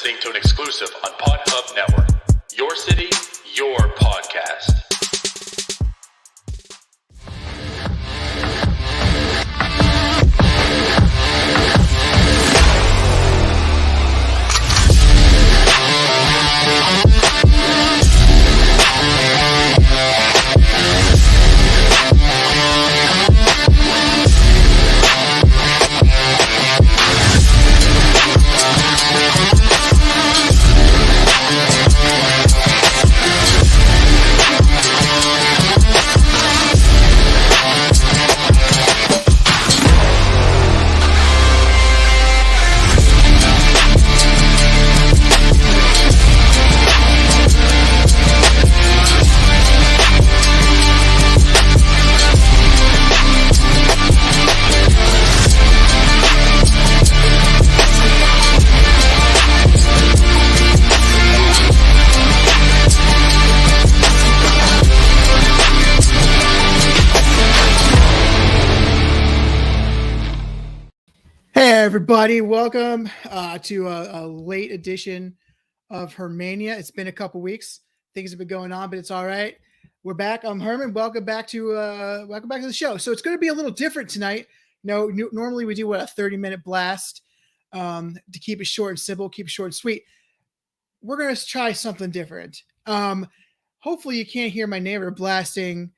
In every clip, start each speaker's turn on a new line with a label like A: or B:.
A: listening to an exclusive on PodHub Network. Your city, your podcast.
B: Everybody, welcome to a late edition of Hermania. It's been a couple weeks. Things have been going on, but it's all right. We're back. I'm Herman. Welcome back to the show. So it's going to be a little different tonight. Normally we do a 30-minute blast to keep it short and simple, keep it short and sweet. We're going to try something different. Hopefully you can't hear my neighbor blasting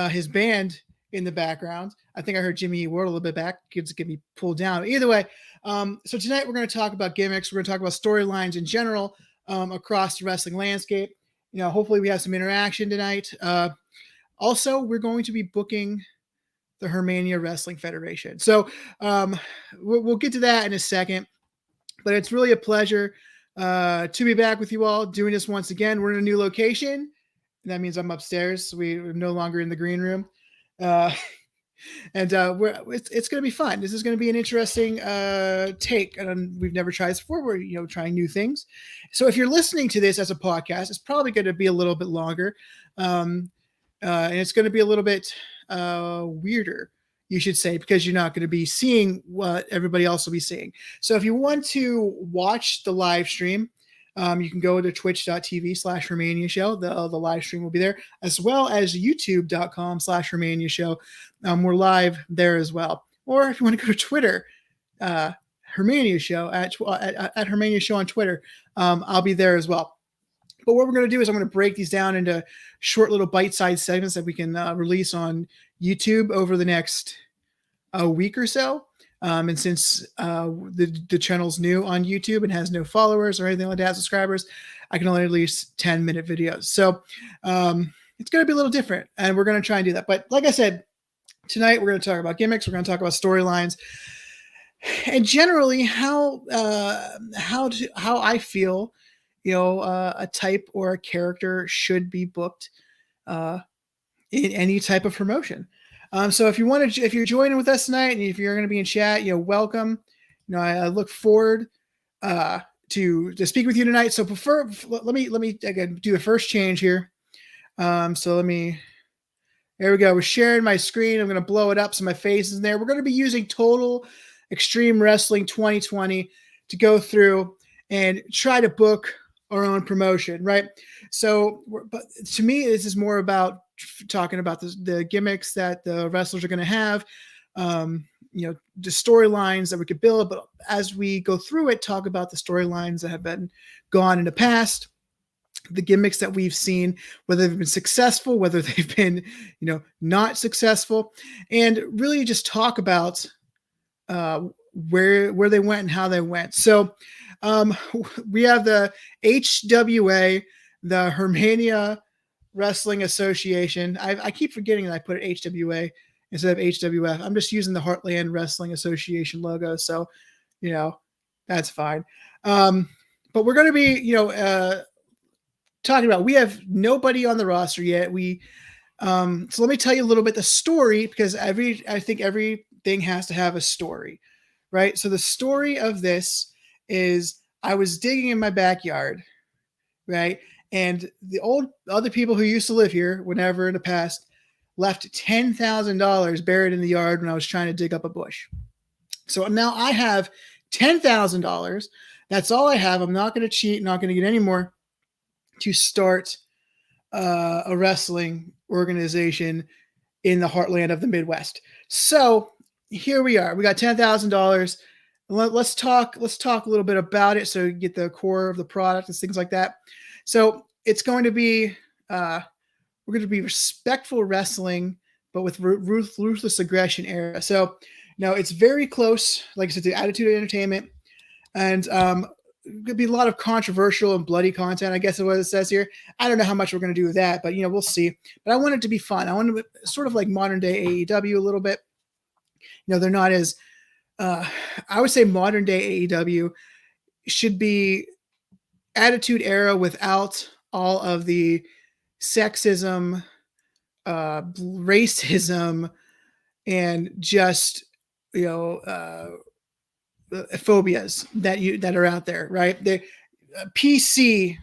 B: his band in the background. I think I heard Jimmy Ward a little bit back. Kids get me pulled down. Either way, so tonight we're going to talk about gimmicks. We're going to talk about storylines in general across the wrestling landscape. Hopefully we have some interaction tonight. Also, we're going to be booking the Hermania Wrestling Federation. So we'll get to that in a second. But it's really a pleasure to be back with you all doing this once again. We're in a new location. That means I'm upstairs. We're no longer in the green room. It's going to be fun. This is going to be an interesting take. And we've never tried this before. We're trying new things. So if you're listening to this as a podcast, it's probably going to be a little bit longer, and it's going to be a little bit weirder, you should say, because you're not going to be seeing what everybody else will be seeing. So if you want to watch the live stream, you can go to twitch.tv/Hermania Show. The live stream will be there, as well as youtube.com/Hermania Show. We're live there as well. Or if you want to go to Twitter, Hermania Show at Hermania Show on Twitter, I'll be there as well. But what we're going to do is I'm going to break these down into short little bite-sized segments that we can release on YouTube over the next week or so. And since the channel's new on YouTube and has no followers or anything like that, subscribers, I can only release 10-minute videos. So it's going to be a little different, and we're going to try and do that. But like I said, tonight we're going to talk about gimmicks. We're going to talk about storylines, and generally how I feel, a type or a character should be booked in any type of promotion. So if you're joining with us tonight, and if you're going to be in chat, welcome. I look forward to speak with you tonight. So let me again do a first change here. There we go. We're sharing my screen. I'm going to blow it up so my face is in there. We're going to be using Total Extreme Wrestling 2020 to go through and try to book our own promotion, right? So, but to me, this is more about talking about the gimmicks that the wrestlers are going to have, the storylines that we could build. But as we go through it, talk about the storylines that have been gone in the past, the gimmicks that we've seen, whether they've been successful, whether they've been, not successful, and really just talk about where they went and how they went. So we have the HWA, the Hermania Wrestling Association. I keep forgetting that I put it HWA instead of HWF. I'm just using the Heartland Wrestling Association logo, so that's fine. But we're going to be talking about, we have nobody on the roster yet. So let me tell you a little bit the story, because I think everything has to have a story, right? So the story of this is, I was digging in my backyard, right? And the other people who used to live here, whenever in the past, left $10,000 buried in the yard when I was trying to dig up a bush. So now I have $10,000 That's all I have. I'm not going to cheat, not going to get any more to start a wrestling organization in the heartland of the Midwest. So here we are. We got $10,000. Let's talk. Let's talk a little bit about it, so you get the core of the product and things like that. So it's going to be we're going to be respectful wrestling, but with ruthless aggression era. So it's very close. Like I said, to Attitude Entertainment, and could be a lot of controversial and bloody content, I guess is what it says here. I don't know how much we're going to do with that, but we'll see. But I want it to be fun. I want it to sort of like modern day AEW a little bit. They're not as I would say modern day AEW should be Attitude Era without all of the sexism, racism, and just phobias that are out there, right? The PC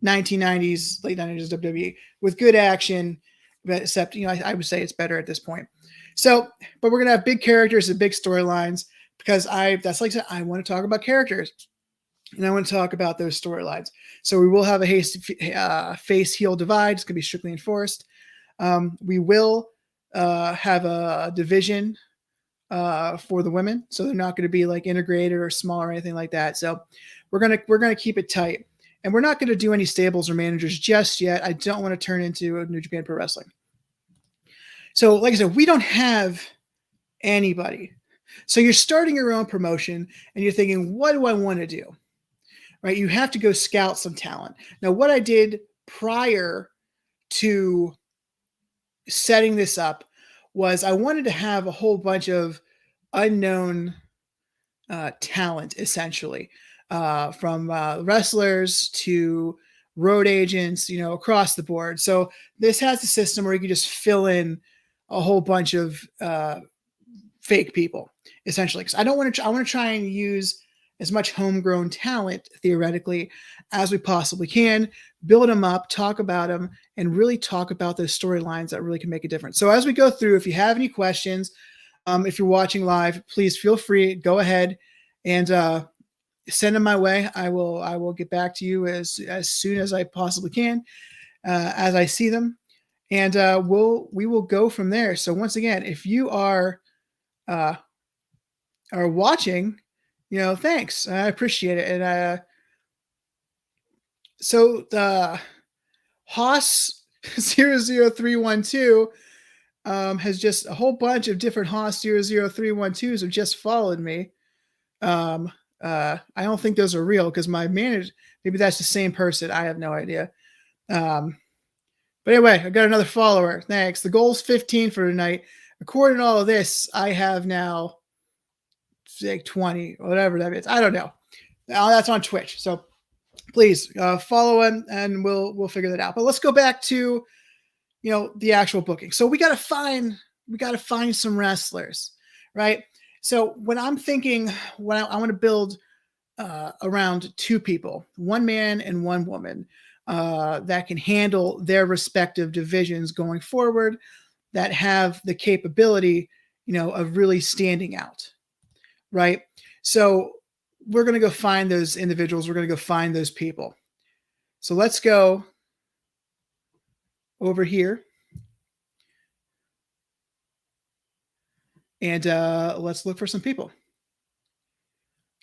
B: 1990s, late 90s WWE with good action, but except I would say it's better at this point. So, but we're gonna have big characters and big storylines because that's like I said, I want to talk about characters and I want to talk about those storylines. So we will have a face heel divide. It's gonna be strictly enforced. We will have a division for the women, so they're not going to be like integrated or small or anything like that. So we're gonna keep it tight, and we're not going to do any stables or managers just yet. I don't want to turn into a New Japan Pro Wrestling. So like I said, we don't have anybody. So you're starting your own promotion and you're thinking, what do I want to do? Right? You have to go scout some talent. Now, what I did prior to setting this up was I wanted to have a whole bunch of unknown talent, essentially, from wrestlers to road agents, across the board. So this has a system where you can just fill in a whole bunch of fake people, essentially. Because I want to try and use as much homegrown talent, theoretically, as we possibly can, build them up, talk about them, and really talk about those storylines that really can make a difference. So as we go through, if you have any questions, if you're watching live, please feel free, go ahead and send them my way. I will get back to you as soon as I possibly can, as I see them, and we will go from there. So once again, if you are watching, thanks, I appreciate it. And so the Haas 00312 has just a whole bunch of different Haas 00312s have just followed me. I don't think those are real because my manager, maybe that's the same person. I have no idea. But anyway, I got another follower. Thanks. The goal's 15 for tonight. According to all of this, I have now like 20, whatever that is. I don't know. That's on Twitch. So please follow him and we'll figure that out. But let's go back to the actual booking. So we gotta find some wrestlers, right? So when I'm thinking, when I want to build around two people, one man and one woman, that can handle their respective divisions going forward, that have the capability, of really standing out, right? So we're going to go find those individuals. We're going to go find those people. So let's go over here and let's look for some people.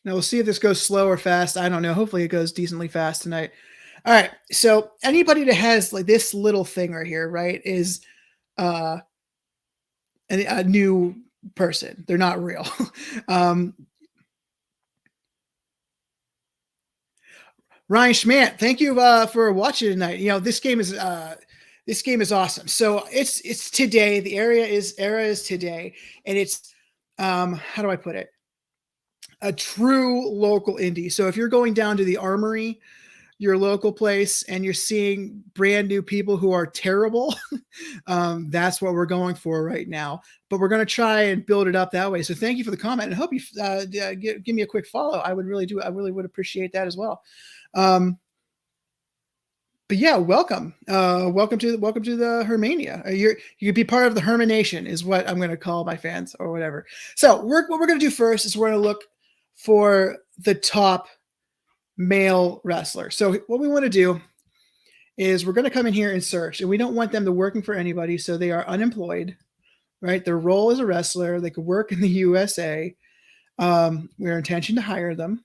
B: Now we'll see if this goes slow or fast. I don't know. Hopefully it goes decently fast tonight. All right. So anybody that has like this little thing right here, right, is a new person. They're not real. Ryan Schmant, thank you for watching tonight. This game is awesome. So it's today. The era is today, and it's how do I put it? A true local indie. So if you're going down to the Armory, your local place, and you're seeing brand new people who are terrible, that's what we're going for right now. But we're going to try and build it up that way. So thank you for the comment, and I hope you give me a quick follow. I really would appreciate that as well. But yeah, welcome to the Hermania. You could be part of the Hermanation is what I'm going to call my fans or whatever. So what we're going to do first is we're going to look for the top male wrestler. So what we want to do is we're going to come in here and search, and we don't want them to working for anybody. So they are unemployed, right? Their role as a wrestler, they could work in the USA. We're intention to hire them.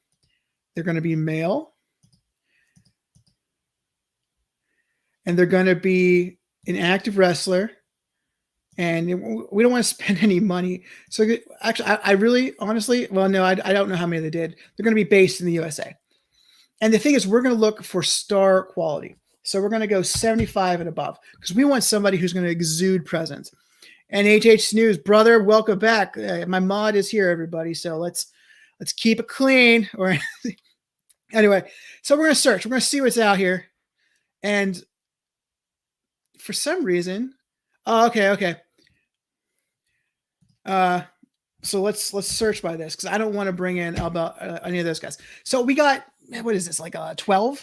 B: They're going to be male, and they're going to be an active wrestler, and we don't want to spend any money. So actually, I really, honestly, well, no, I don't know how many they did. They're going to be based in the USA. And the thing is, we're going to look for star quality. So we're going to go 75 and above because we want somebody who's going to exude presence. And HH Snooze, brother, welcome back. My mod is here, everybody. So let's keep it clean. Or anyway, so we're going to search. We're going to see what's out here. And for some reason, okay. So let's search by this because I don't want to bring in about any of those guys. So we got, what is this, like 12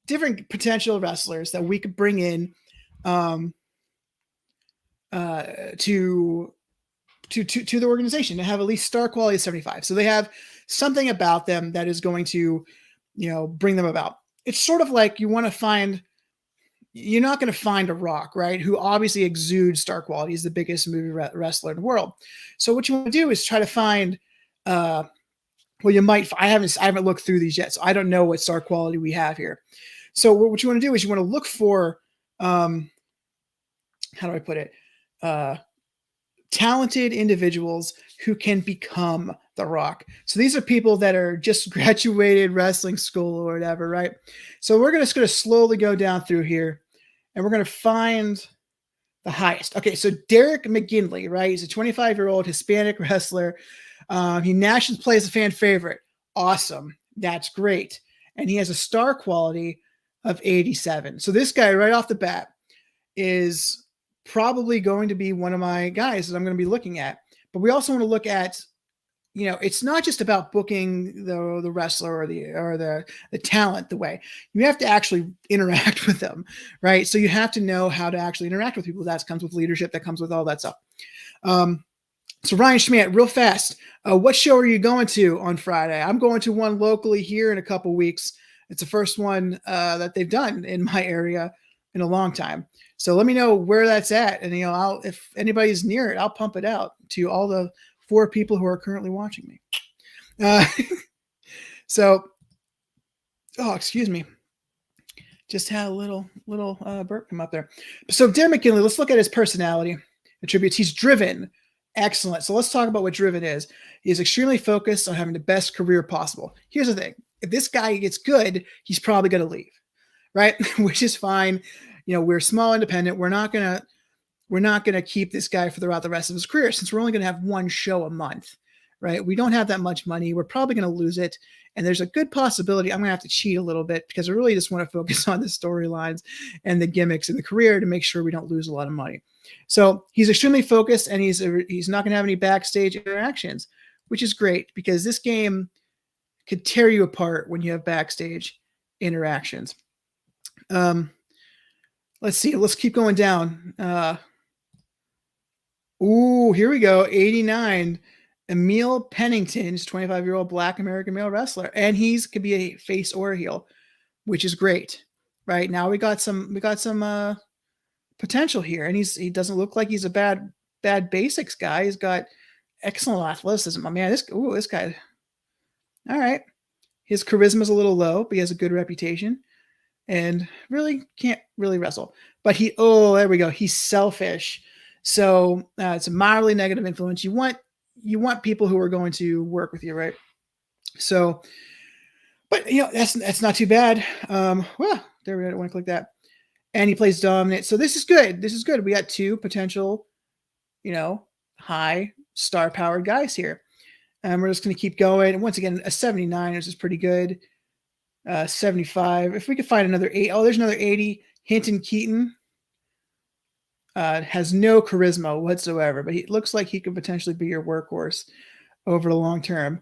B: different potential wrestlers that we could bring in to the organization to have at least star quality of 75. So they have something about them that is going to, bring them about. It's sort of like you're not going to find a Rock, right? Who obviously exudes star quality. He's the biggest movie wrestler in the world. So what you want to do is try to find, I haven't looked through these yet, so I don't know what star quality we have here. So what you want to do is you want to look for, how do I put it? Talented individuals who can become the Rock. So these are people that are just graduated wrestling school or whatever, right? So we're just going to slowly go down through here, and we're going to find the highest. Okay, so Derek McGinley, right? He's a 25-year-old Hispanic wrestler. He nationally plays a fan favorite. Awesome. That's great. And he has a star quality of 87. So this guy right off the bat is probably going to be one of my guys that I'm going to be looking at. But we also want to look at, it's not just about booking the wrestler or the talent the way. You have to actually interact with them, right? So you have to know how to actually interact with people. That comes with leadership. That comes with all that stuff. So Ryan Schmidt, real fast, what show are you going to on Friday? I'm going to one locally here in a couple weeks. It's the first one that they've done in my area in a long time. So let me know where that's at. And, if anybody's near it, I'll pump it out to all the 4 people who are currently watching me. Excuse me. Just had a little burp come up there. So Derek McKinley, let's look at his personality attributes. He's driven. Excellent. So let's talk about what driven is. He's extremely focused on having the best career possible. Here's the thing. If this guy gets good, he's probably going to leave, right? Which is fine. We're small independent. We're not going to keep this guy throughout the rest of his career since we're only going to have one show a month, right? We don't have that much money. We're probably going to lose it. And there's a good possibility I'm going to have to cheat a little bit because I really just want to focus on the storylines and the gimmicks in the career to make sure we don't lose a lot of money. So he's extremely focused, and he's not going to have any backstage interactions, which is great because this game could tear you apart when you have backstage interactions. Let's see. Let's keep going down. Here we go. 89. Emil Pennington is a 25-year-old Black American male wrestler, and could be a face or a heel, which is great. Right now, we got some potential here, and he doesn't look like he's a bad basics guy. He's got excellent athleticism. Man, this guy. All right, his charisma is a little low, but he has a good reputation, and really can't really wrestle. But there we go. He's selfish. So it's a mildly negative influence. You want people who are going to work with you, right? So, but that's not too bad. Well, there we go. I don't want to click that. And he plays dominant. So this is good. This is good. We got 2 potential, high star powered guys here. And we're just going to keep going. And once again, a 79 is pretty good. 75. If we could find another 8. Oh, there's another 80. Hinton Keaton. Has no charisma whatsoever, but he looks like he could potentially be your workhorse over the long term.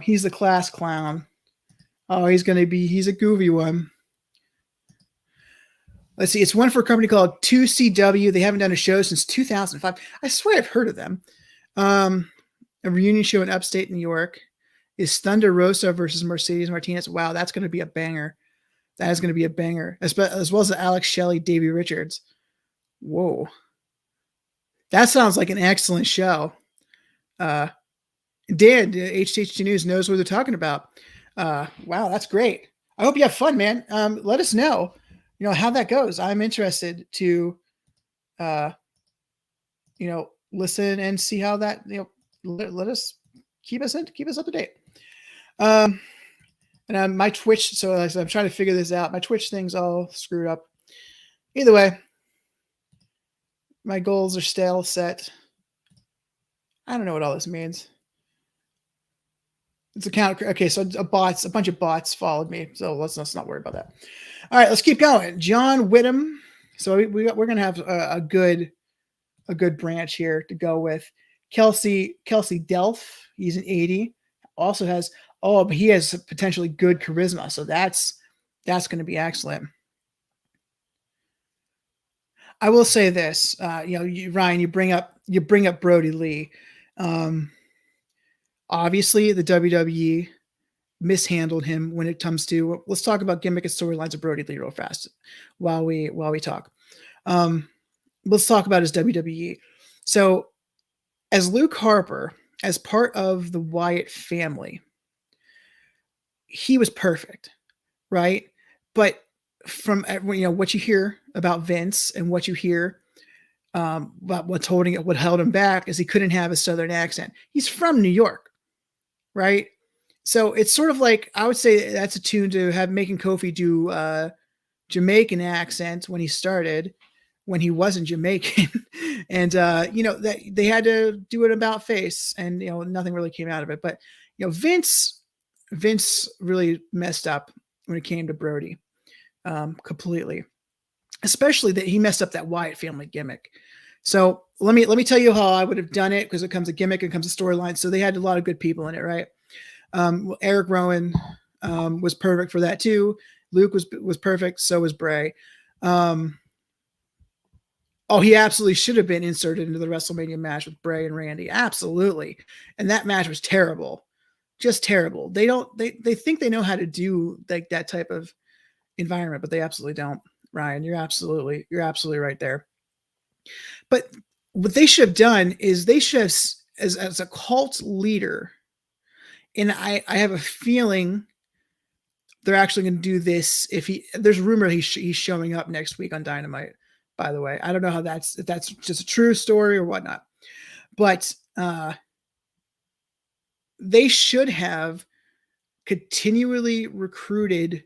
B: He's the class clown. Oh, he's a goofy one. Let's see. It's one for a company called 2CW. They haven't done a show since 2005. I swear I've heard of them. A reunion show in upstate New York. is Thunder Rosa versus Mercedes Martinez. Wow, that's going to be a banger. That is going to be a banger, as well as Alex Shelley, Davey Richards. Whoa. That sounds like an excellent show. Dan, HTHT News knows what they're talking about. Wow, that's great. I hope you have fun, man. Let us know, how that goes. I'm interested to, listen and see how that, let us keep us up to date. And my Twitch, so I'm trying to figure this out. My Twitch thing's all screwed up. Either way, my goals are still set. I don't know what all this means. It's account. Okay, so a bunch of bots followed me. So let's not worry about that. All right, let's keep going. John Whittam. So we're gonna have a good branch here to go with. Kelsey Delph. He's an 80. Also has but he has potentially good charisma. So that's going to be excellent. I will say this, Ryan, you bring up Brody Lee. Obviously, the WWE mishandled him when it comes to. Let's talk about gimmick and storylines of Brody Lee real fast while we talk. Let's talk about his WWE. So, as Luke Harper, as part of the Wyatt family, he was perfect, right? But from what you hear about Vince and what you hear about what held him back is he couldn't have a Southern accent. He's from New York, right? So it's sort of like, I would say that's a tune to have making Kofi do Jamaican accent when he started, when he wasn't Jamaican. And, that they had to do it about face, and, nothing really came out of it. But, Vince really messed up when it came to Brody, completely, especially that he messed up that Wyatt family gimmick. So let me tell you how I would have done it, because it comes a gimmick and comes a storyline. So they had a lot of good people in it, right? Eric Rowan was perfect for that too. Luke was perfect. So was Bray. He absolutely should have been inserted into the WrestleMania match with Bray and Randy. Absolutely. And that match was terrible. Just terrible. They think they know how to do like that type of environment, but they absolutely don't. Ryan, you're absolutely right there. But what they should have done is they should have, as a cult leader, and I have a feeling they're actually going to do this. There's rumor he's showing up next week on Dynamite, by the way. I don't know if that's just a true story or whatnot, but they should have continually recruited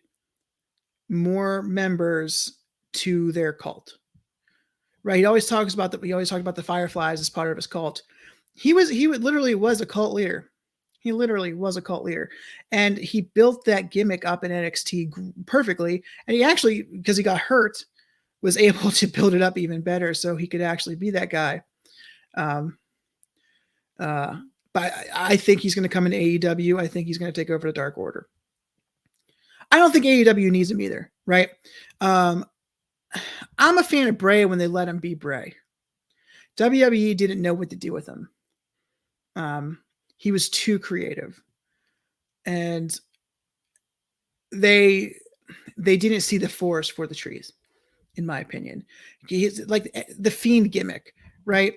B: more members to their cult. Right? He always talks about the Fireflies as part of his cult. He literally was a cult leader. He literally was a cult leader, and he built that gimmick up in NXT perfectly. And he actually, because he got hurt, was able to build it up even better, so he could actually be that guy. But I think he's going to come in AEW. I think he's going to take over the Dark Order. I don't think AEW needs him either, right? I'm a fan of Bray when they let him be Bray. WWE didn't know what to do with him. He was too creative, and they didn't see the forest for the trees, in my opinion. He's like the Fiend gimmick, right?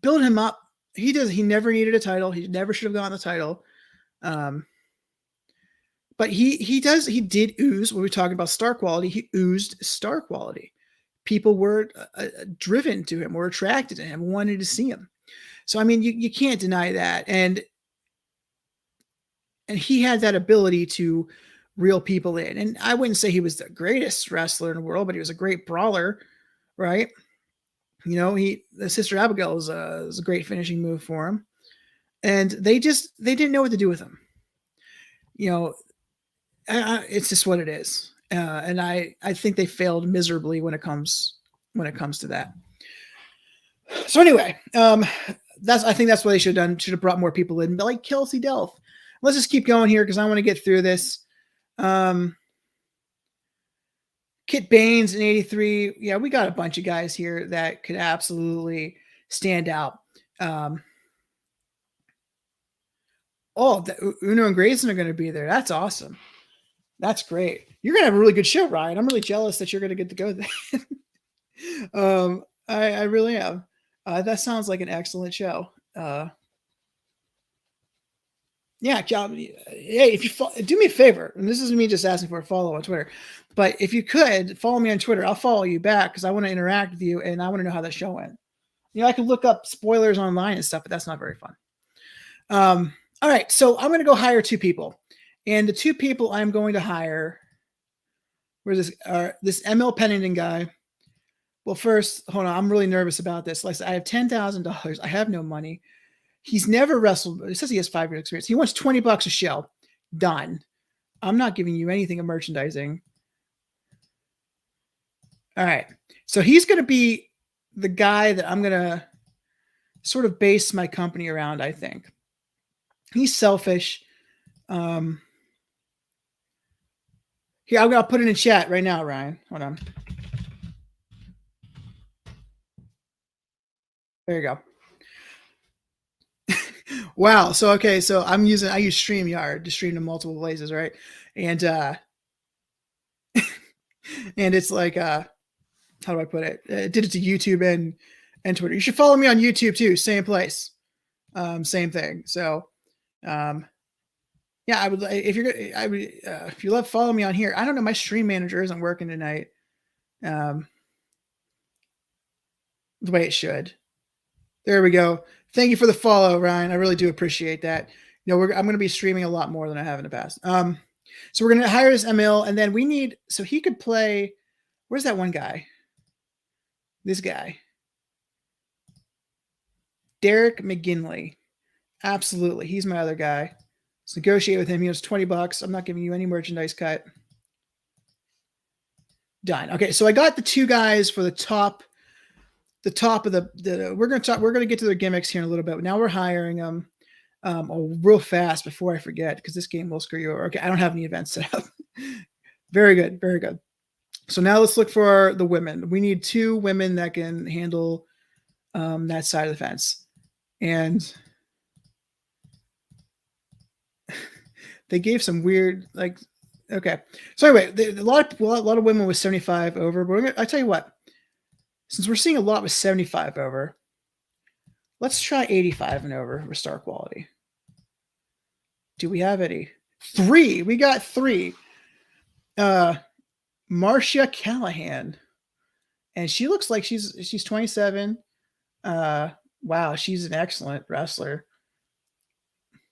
B: Build him up. He never needed a title. He never should have gotten the title. But he did ooze, when we were talking about star quality, he oozed star quality. People were driven to him, were attracted to him, wanted to see him. So, I mean, you can't deny that. And he had that ability to reel people in. And I wouldn't say he was the greatest wrestler in the world, but he was a great brawler, right? The Sister Abigail is a great finishing move for him. And they didn't know what to do with him. It's just what it is. And I think they failed miserably when it comes to that. So anyway, I think that's what they should have done. Should have brought more people in, like Kelsey Delph. Let's just keep going here because I want to get through this. Kit Baines in 83. Yeah, we got a bunch of guys here that could absolutely stand out. Oh, Uno and Grayson are going to be there. That's awesome. That's great. You're going to have a really good show, Ryan. I'm really jealous that you're going to get to go there. I really am. That sounds like an excellent show. Yeah, hey, if you do me a favor, and this isn't me just asking for a follow on Twitter, but if you could follow me on Twitter, I'll follow you back because I want to interact with you and I want to know how that show went. I can look up spoilers online and stuff, but that's not very fun. All right, so I'm going to go hire 2 people, and the 2 people I'm going to hire. Where's this ML Pennington guy? Well, first, hold on. I'm really nervous about this. Like, I have $10,000. I have no money. He's never wrestled. It says he has 5 years experience. He wants $20 a show. Done. I'm not giving you anything of merchandising. All right. So he's going to be the guy that I'm going to sort of base my company around, I think. He's selfish. Here, I'm going to put it in chat right now, Ryan. Hold on. There you go. Wow. So, okay. So I use StreamYard to stream to multiple places, right? And, and it's like, how do I put it? It did it to YouTube and Twitter. You should follow me on YouTube too. Same place. Same thing. So, yeah, I would, if you love follow me on here. I don't know. My stream manager isn't working tonight. The way it should. There we go. Thank you for the follow, Ryan. I really do appreciate that. I'm going to be streaming a lot more than I have in the past. So we're going to hire this ML, and then we need, so he could play. Where's that one guy? This guy. Derek McGinley. Absolutely. He's my other guy. Let's negotiate with him. He was $20. I'm not giving you any merchandise cut. Done. Okay, so I got the 2 guys for the top of the we're going to get to their gimmicks here in a little bit. Now we're hiring them real fast before I forget, because this game will screw you over. Okay, I don't have any events set up. Very good. Very good. So now let's look for the women. We need 2 women that can handle that side of the fence. And they gave some weird, like, okay. So anyway, a lot of women with 75 over. But I tell you what, since we're seeing a lot with 75 over, let's try 85 and over for star quality. Do we have any? 3. We got 3. Marcia Callahan, and she looks like she's 27. Wow, she's an excellent wrestler.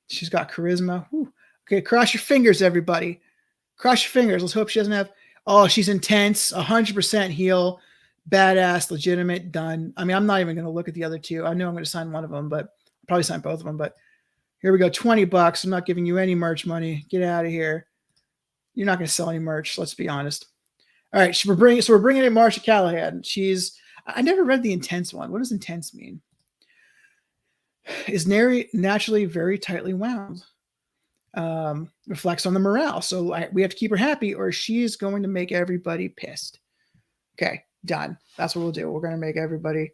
B: She's got charisma. Whew. Okay, cross your fingers, everybody. Cross your fingers. Let's hope she doesn't have. Oh, she's intense. 100% heel. Badass, legitimate, done. I mean, I'm not even going to look at the other 2. I know I'm going to sign one of them, but I'll probably sign both of them. But here we go. $20. I'm not giving you any merch money. Get out of here. You're not going to sell any merch. Let's be honest. All right. So we're bringing in Marcia Callahan. I never read the intense one. What does intense mean? Is naturally very tightly wound. Reflects on the morale. So we have to keep her happy, or she's going to make everybody pissed. Okay, done. That's what we'll do. We're going to make everybody.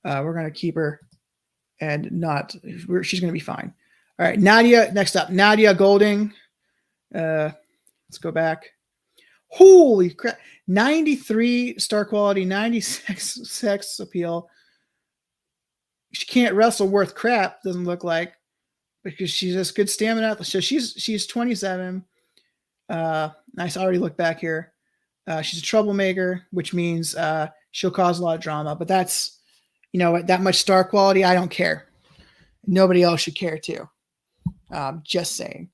B: We're going to keep her, and she's going to be fine. All right, Nadia. Next up, Nadia Golding. Let's go back. Holy crap! 93 star quality, 96 sex appeal. She can't wrestle worth crap. Doesn't look like, because she's just good stamina. So she's 27. Nice. I already looked back here. She's a troublemaker, which means she'll cause a lot of drama. But that's, that much star quality. I don't care. Nobody else should care too. Just saying.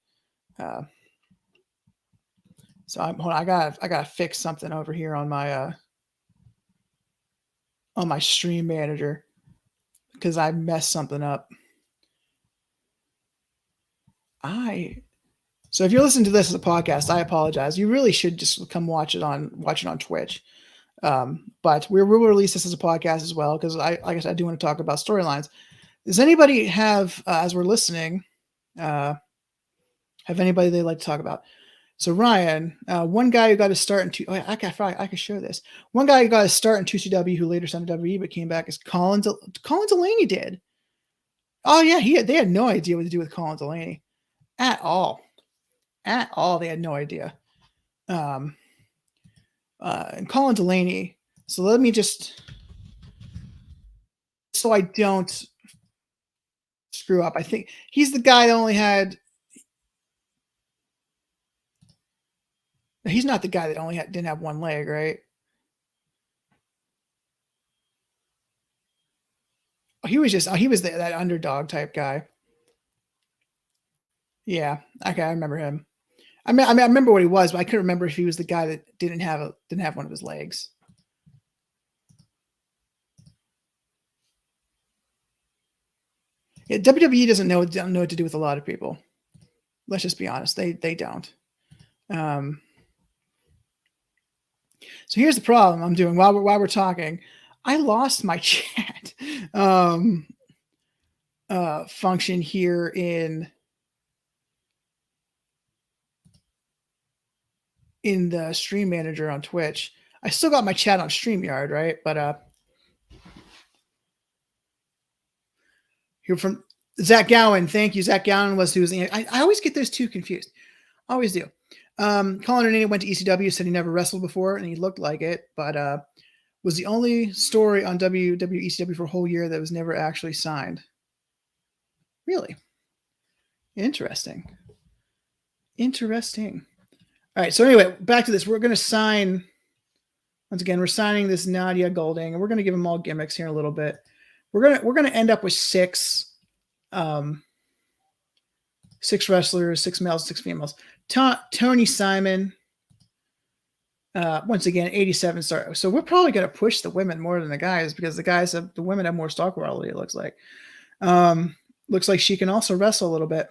B: So hold on, I gotta fix something over here on my stream manager, because I messed something up. So if you're listening to this as a podcast, I apologize. You really should just come watch it on Twitch. But we will release this as a podcast as well, because like I said, I do want to talk about storylines. Does anybody have, as we're listening, have anybody they'd like to talk about? So Ryan, one guy who got to start I can show this. One guy who got to start in 2CW who later signed to WWE but came back is Colin Delaney did. Oh yeah, they had no idea what to do with Colin Delaney. at all. At all, they had no idea. And Colin Delaney. So let me just, so I don't screw up. I think he's the guy that only had. He's not the guy that only didn't have one leg, right? He was just he was that underdog type guy. Yeah, okay, I remember him. I remember what he was, but I couldn't remember if he was the guy that didn't have one of his legs. Yeah, WWE doesn't know what to do with a lot of people. Let's just be honest, they don't. So here's the problem I'm doing while we're talking. I lost my chat function here in the stream manager on Twitch. I still got my chat on StreamYard, right? But here from Zach Gowan. Thank you. Zach Gowan was who was. I always get those two confused. Always do. Colin Hernandez went to ECW, said he never wrestled before, and he looked like it, but was the only story on WWECW for a whole year that was never actually signed. Really? Interesting. Interesting. All right. So anyway, back to this. We're going to sign. Once again, we're signing this Nadia Golding, and we're going to give them all gimmicks here in a little bit. We're gonna end up with six wrestlers, 6 males, 6 females. Tony Simon. Once again, 87 star. So we're probably going to push the women more than the guys because the women have more stock quality. It looks like. Looks like she can also wrestle a little bit.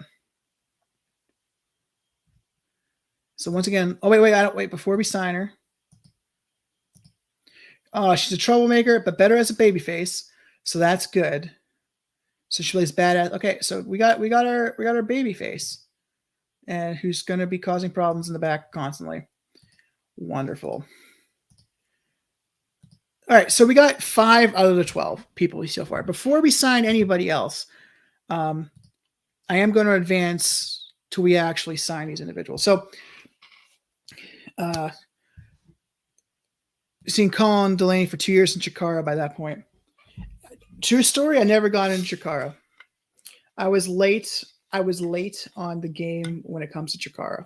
B: So once again, oh wait, before we sign her. Oh, she's a troublemaker, but better as a babyface. So that's good. So she plays badass. Okay, so we got our babyface, and who's going to be causing problems in the back constantly. Wonderful. All right, so we got 5 out of the 12 people so far. Before we sign anybody else, I am going to advance till we actually sign these individuals. So, seen Colin Delaney for 2 years in Chikara by that point. True story, I never got into Chikara. I was late on the game when it comes to Chikara.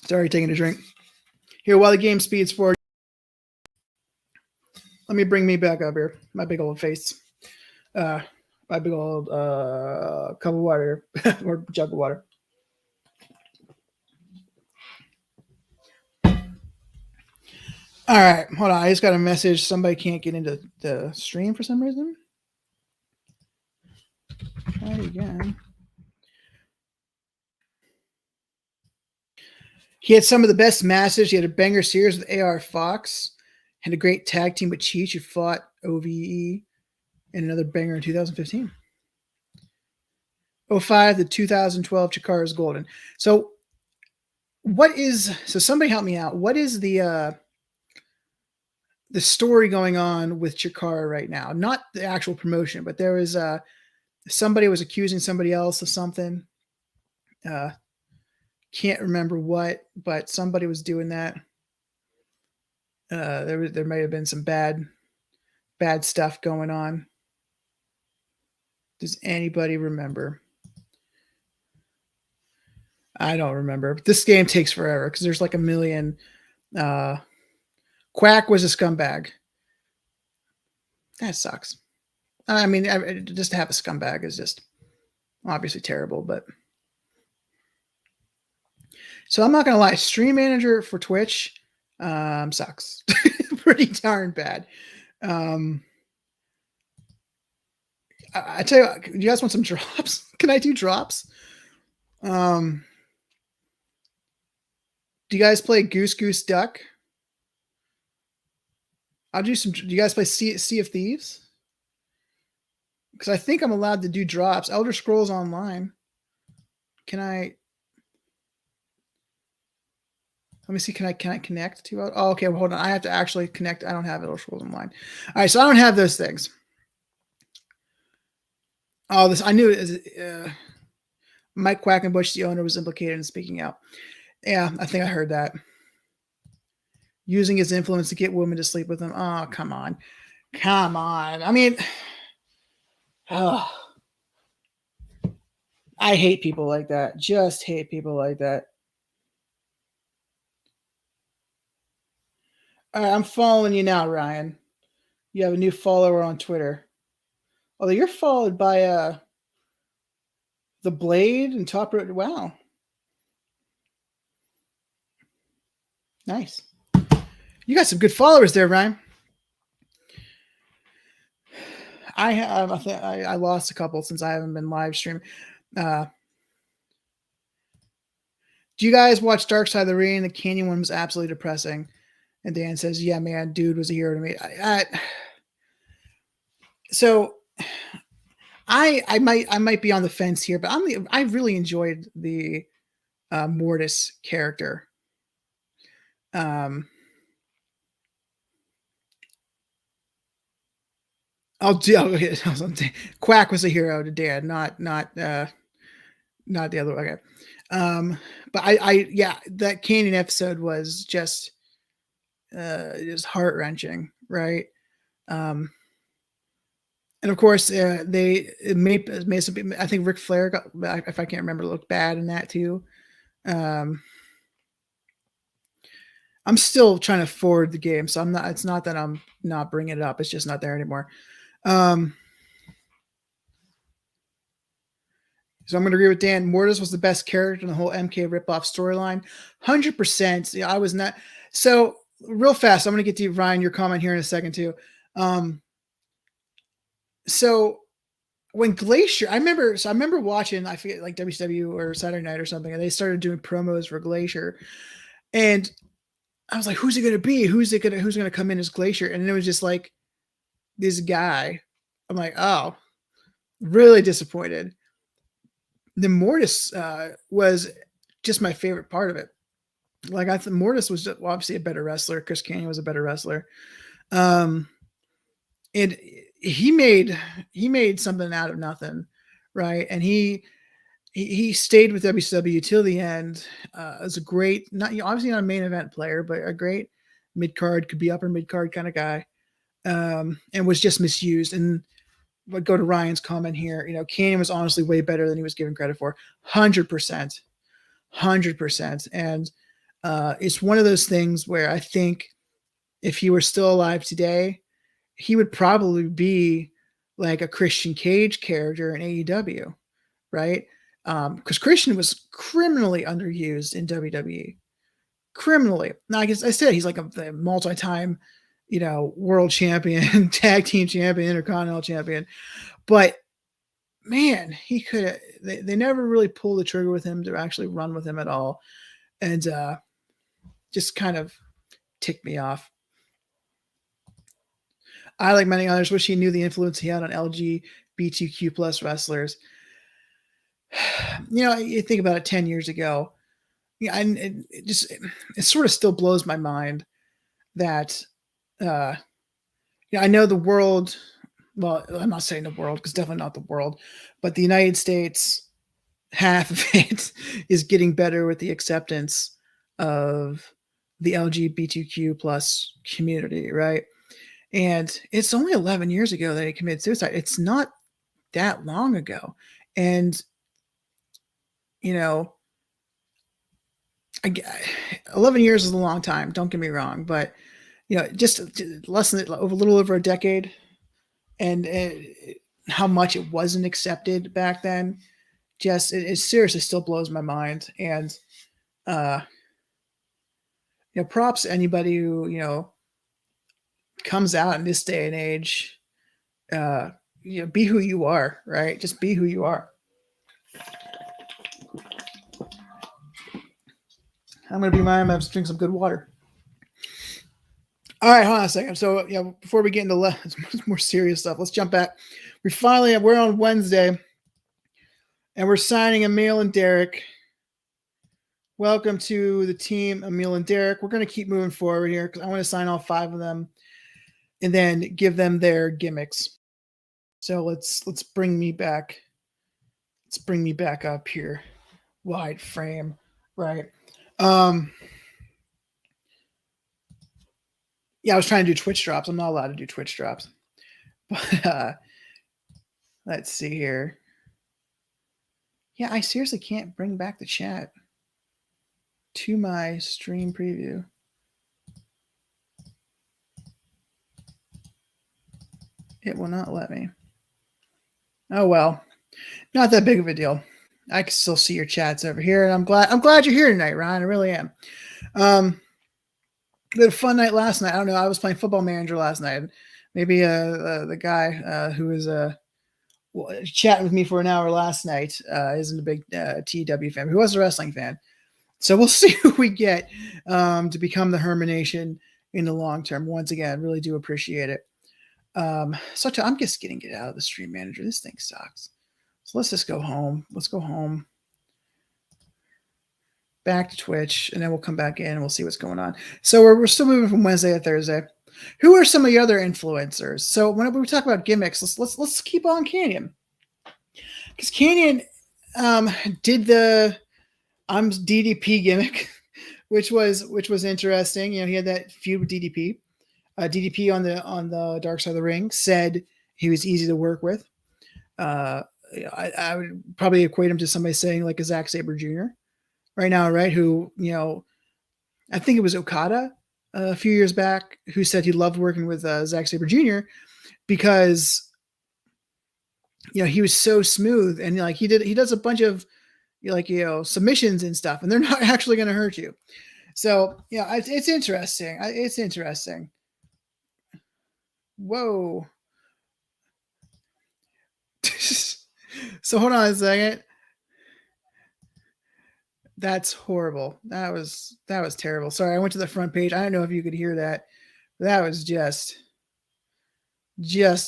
B: Sorry, taking a drink. Here, while the game speeds forward, let me bring me back up here. My big old face. My big old cup of water or jug of water. All right, hold on. I just got a message. Somebody can't get into the stream for some reason. Try it again. He had some of the best matches. He had a banger series with AR Fox. Had a great tag team with Cheech, who fought OVE, and another banger in 2015. 05 to 2012, Chikara's Golden. So somebody help me out. What is the story going on with Chikara right now? Not the actual promotion, but there was somebody was accusing somebody else of something. Can't remember what, but somebody was doing that. There might have been some bad stuff going on. Does anybody remember? I don't remember. This game takes forever because there's like a million. Quack was a scumbag. That sucks. I mean, just to have a scumbag is just obviously terrible, but. So I'm not going to lie. Stream manager for Twitch sucks. Pretty darn bad. I tell you, do you guys want some drops? Can I do drops? Do you guys play Goose Goose Duck? I'll do some. Do you guys play Sea of Thieves? Because I think I'm allowed to do drops. Elder Scrolls Online. Can I? Let me see. Can I connect to it? Oh, okay. Well, hold on. I have to actually connect. I don't have Elder Scrolls Online. All right. So I don't have those things. Oh, this I knew it. Mike Quackenbush, the owner, was implicated in speaking out. Yeah, I think I heard that. Using his influence to get women to sleep with him. Oh, come on. Come on. I mean, oh, I hate people like that. Just hate people like that. All right, I'm following you now, Ryan. You have a new follower on Twitter. Although you're followed by the Blade and Top Road. Wow, nice. You got some good followers there, Ryan. I have. I think I lost a couple since I haven't been live streaming. Uh, do you guys watch Dark Side of the Ring? The Canyon one was absolutely depressing. And Dan says, "Yeah, man, dude was a hero to me." So I might be on the fence here, but I really enjoyed the Mortis character. Um, I'll do. Quack was a hero to Dan, not the other. Okay, um, but yeah, that Canyon episode was just heart wrenching, right? Um, and of course, they it made some. I think Ric Flair got, if I can't remember, looked bad in that too. Um, I'm still trying to forward the game, so I'm not. It's not that I'm not bringing it up. It's just not there anymore. Um, so I'm going to agree with Dan. Mortis was the best character in the whole MK ripoff storyline. 100%. Yeah, I was not. So real fast, I'm going to get to Ryan, your comment here in a second too. So when Glacier, I remember watching, I forget, like WCW or Saturday Night or something, and they started doing promos for Glacier, and I was like, who's it going to be? Who's going to come in as Glacier? And it was just like this guy. I'm like, oh, really disappointed. The Mortis was just my favorite part of it. Like I thought Mortis was just, obviously a better wrestler. Chris Canyon was a better wrestler. And he made something out of nothing, right? And he stayed with WCW till the end. As a great, not obviously not a main event player, but a great mid card, could be upper mid card kind of guy, and was just misused. And would go to Ryan's comment here. Canyon was honestly way better than he was given credit for. 100%, 100%. And it's one of those things where I think if he were still alive today, he would probably be like a Christian Cage character in AEW, right? Because Christian was criminally underused in WWE. Criminally. Now, I guess I said he's like a multi-time, world champion, tag team champion, intercontinental champion. But man, he could. They never really pulled the trigger with him to actually run with him at all, and just kind of ticked me off. I, like many others, wish he knew the influence he had on LGBTQ plus wrestlers. You think about it 10 years ago. Yeah, and it sort of still blows my mind that I know the world. Well, I'm not saying the world because definitely not the world, but the United States, half of it is getting better with the acceptance of the LGBTQ plus community, right? And it's only 11 years ago that he committed suicide. It's not that long ago. And, you know, 11 years is a long time. Don't get me wrong. But, just less than a little over a decade. And how much it wasn't accepted back then. Just, it seriously still blows my mind. And, props to anybody who, comes out in this day and age, be who you are, right? Just be who you are. I'm going to be mine. I'm going to drink some good water. All right, hold on a second. So, before we get into more serious stuff, let's jump back. We're on Wednesday, and we're signing Emil and Derek. Welcome to the team, Emil and Derek. We're going to keep moving forward here because I want to sign all 5 of them and then give them their gimmicks. So let's bring me back. Let's bring me back up here. Wide frame, right? Yeah, I was trying to do Twitch drops. I'm not allowed to do Twitch drops. But let's see here. Yeah, I seriously can't bring back the chat to my stream preview. It will not let me. Oh well, not that big of a deal. I can still see your chats over here, and I'm glad you're here tonight, Ryan. I really am. We had a fun night last night. I don't know. I was playing Football Manager last night. Maybe the guy who was chatting with me for an hour last night isn't a big TW fan. He was a wrestling fan. So we'll see who we get to become the Hermanation in the long term. Once again, really do appreciate it. So I'm just getting it out of the stream manager. This thing sucks. So let's just go home. Let's go home. Back to Twitch, and then we'll come back in and we'll see what's going on. So we're still moving from Wednesday to Thursday. Who are some of the other influencers? So whenever we talk about gimmicks, let's keep on Canyon, because Canyon did the I'm DDP gimmick, which was interesting. You know, he had that feud with DDP. DDP on the Dark Side of the Ring said he was easy to work with. I would probably equate him to somebody saying like a Zack Sabre Jr. right now, right? Who, you know, I think it was Okada a few years back who said he loved working with Zack Sabre Jr. because, you know, he was so smooth, and like he does a bunch of like, you know, submissions and stuff, and they're not actually going to hurt you. So yeah, it's interesting. It's interesting. Whoa. So hold on a second. That's horrible. That was terrible. Sorry, I went to the front page. I don't know if you could hear that. That was just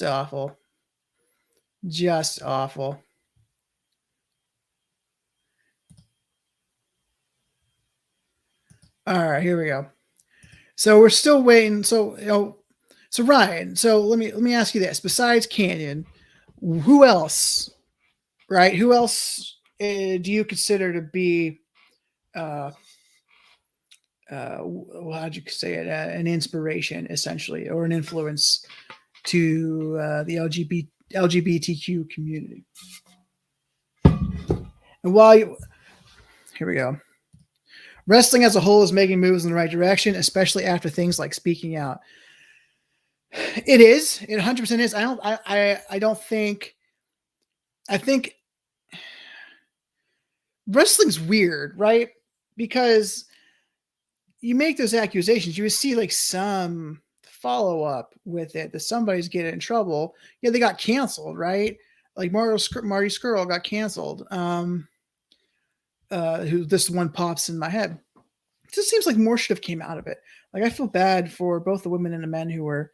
B: awful. Just awful. All right, here we go. So we're still waiting. So, you know, so Ryan, so let me ask you this. Besides Canyon, who else, right? Who else do you consider to be well, how'd you say it? An inspiration, essentially, or an influence to the LGBTQ community. And here we go. Wrestling as a whole is making moves in the right direction, especially after things like speaking out. It is. It 100% is. I don't think. I think wrestling's weird, right? Because you make those accusations, you would see like some follow up with it that somebody's getting in trouble. Yeah, they got canceled, right? Like Marty Scurll got canceled. Who this one pops in my head. It just seems like more should have came out of it. Like I feel bad for both the women and the men who were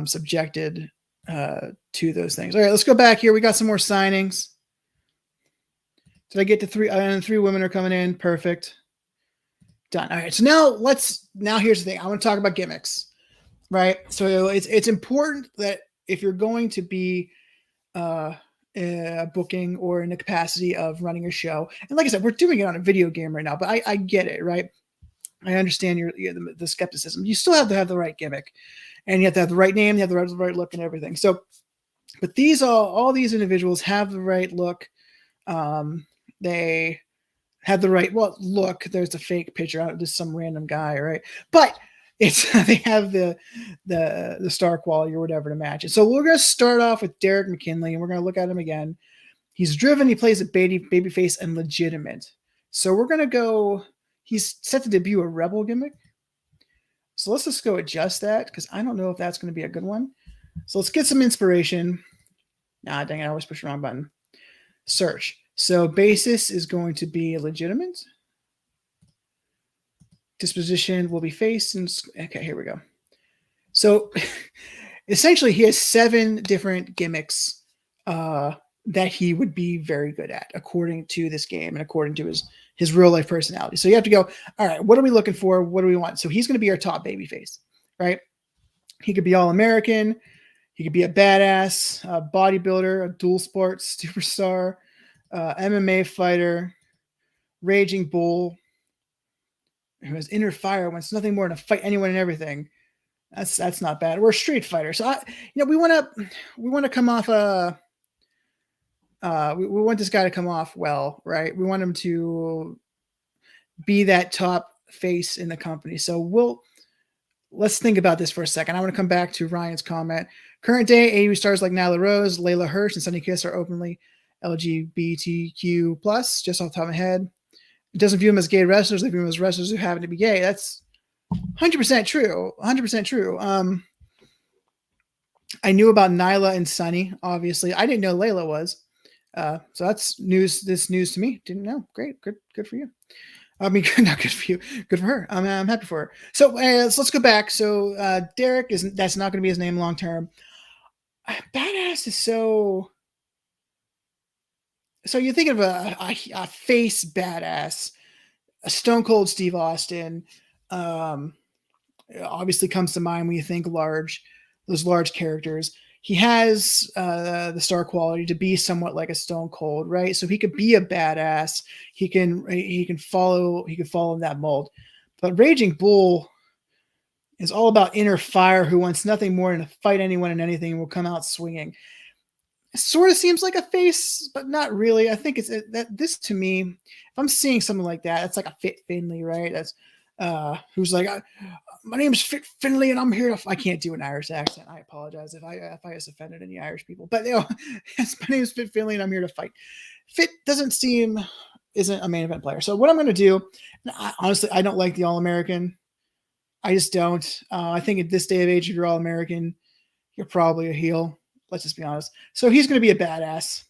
B: subjected to those things. All right, let's go back here. We got some more signings. Did I get to three? And 3 women are coming in. Perfect. Done. All right. So now here's the thing. I want to talk about gimmicks, right? So it's important that if you're going to be booking or in the capacity of running a show, and like I said, we're doing it on a video game right now, but I get it, right? I understand the skepticism. You still have to have the right gimmick, and you have to have the right name, you have the right look, and everything. So, but all these individuals have the right look. They have the right look. There's a fake picture, just some random guy, right? But it's they have the star quality or whatever to match it. So we're gonna start off with Derek McKinley, and we're gonna look at him again. He's driven. He plays a babyface and legitimate. So we're gonna go. He's set to debut a Rebel gimmick. So let's just go adjust that because I don't know if that's going to be a good one. So let's get some inspiration. Nah, dang it, I always push the wrong button. Search. So basis is going to be legitimate. Disposition will be face. And okay, here we go. So essentially he has 7 different gimmicks that he would be very good at according to this game and according to his real life personality. So you have to go, all right, what are we looking for? What do we want? So he's going to be our top babyface, right? He could be all American. He could be a badass, a bodybuilder, a dual sports superstar, MMA fighter, raging bull who has inner fire, wants nothing more than to fight anyone and everything. That's not bad. We're a street fighter, so we want to come off we want this guy to come off well, right? We want him to be that top face in the company. So let's think about this for a second. I want to come back to Ryan's comment. Current day AEW stars like Nyla Rose, Layla Hirsch, and Sunny Kiss are openly LGBTQ plus. Just off the top of my head, it doesn't view them as gay wrestlers. They view them as wrestlers who happen to be gay. That's 100% true. 100% true. I knew about Nyla and Sunny. Obviously, I didn't know Layla was. So that's news. This news to me. Didn't know. Great. Good for you. I mean, not good for you. Good for her. I'm happy for her. So let's go back. So Derek that's not going to be his name long term. Badass is so. So you think of a face badass, a Stone Cold Steve Austin. Obviously comes to mind when you think those large characters. He has the star quality to be somewhat like a Stone Cold, right? So he could be a badass. He can follow in that mold. But Raging Bull is all about inner fire, who wants nothing more than to fight anyone and anything and will come out swinging. It sort of seems like a face, but not really. I think it's that this to me, if I'm seeing something like that, that's like a Fit Finley, right? That's who's like, my name is Fit Finley, and I'm here to. I can't do an Irish accent. I apologize if I just offended any Irish people. But yes, my name is Fit Finley, and I'm here to fight. Fit isn't a main event player. So what I'm going to do, honestly, I don't like the All American. I just don't. I think at this day of age, if you're All American, you're probably a heel. Let's just be honest. So he's going to be a badass.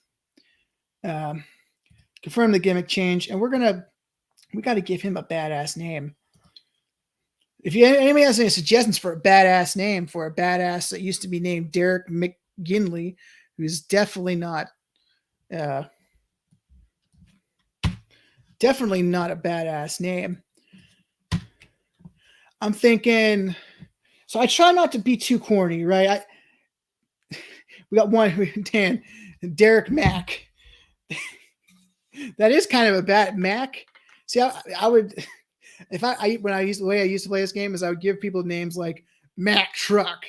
B: Confirm the gimmick change, and we got to give him a badass name. If anybody has any suggestions for a badass name for a badass that used to be named Derek McGinley, who's definitely not a badass name. I'm thinking, so I try not to be too corny, right? We got one, Dan, Derek Mack. That is kind of a bad Mac. See, I would. If the way I used to play this game is I would give people names like Mac Truck,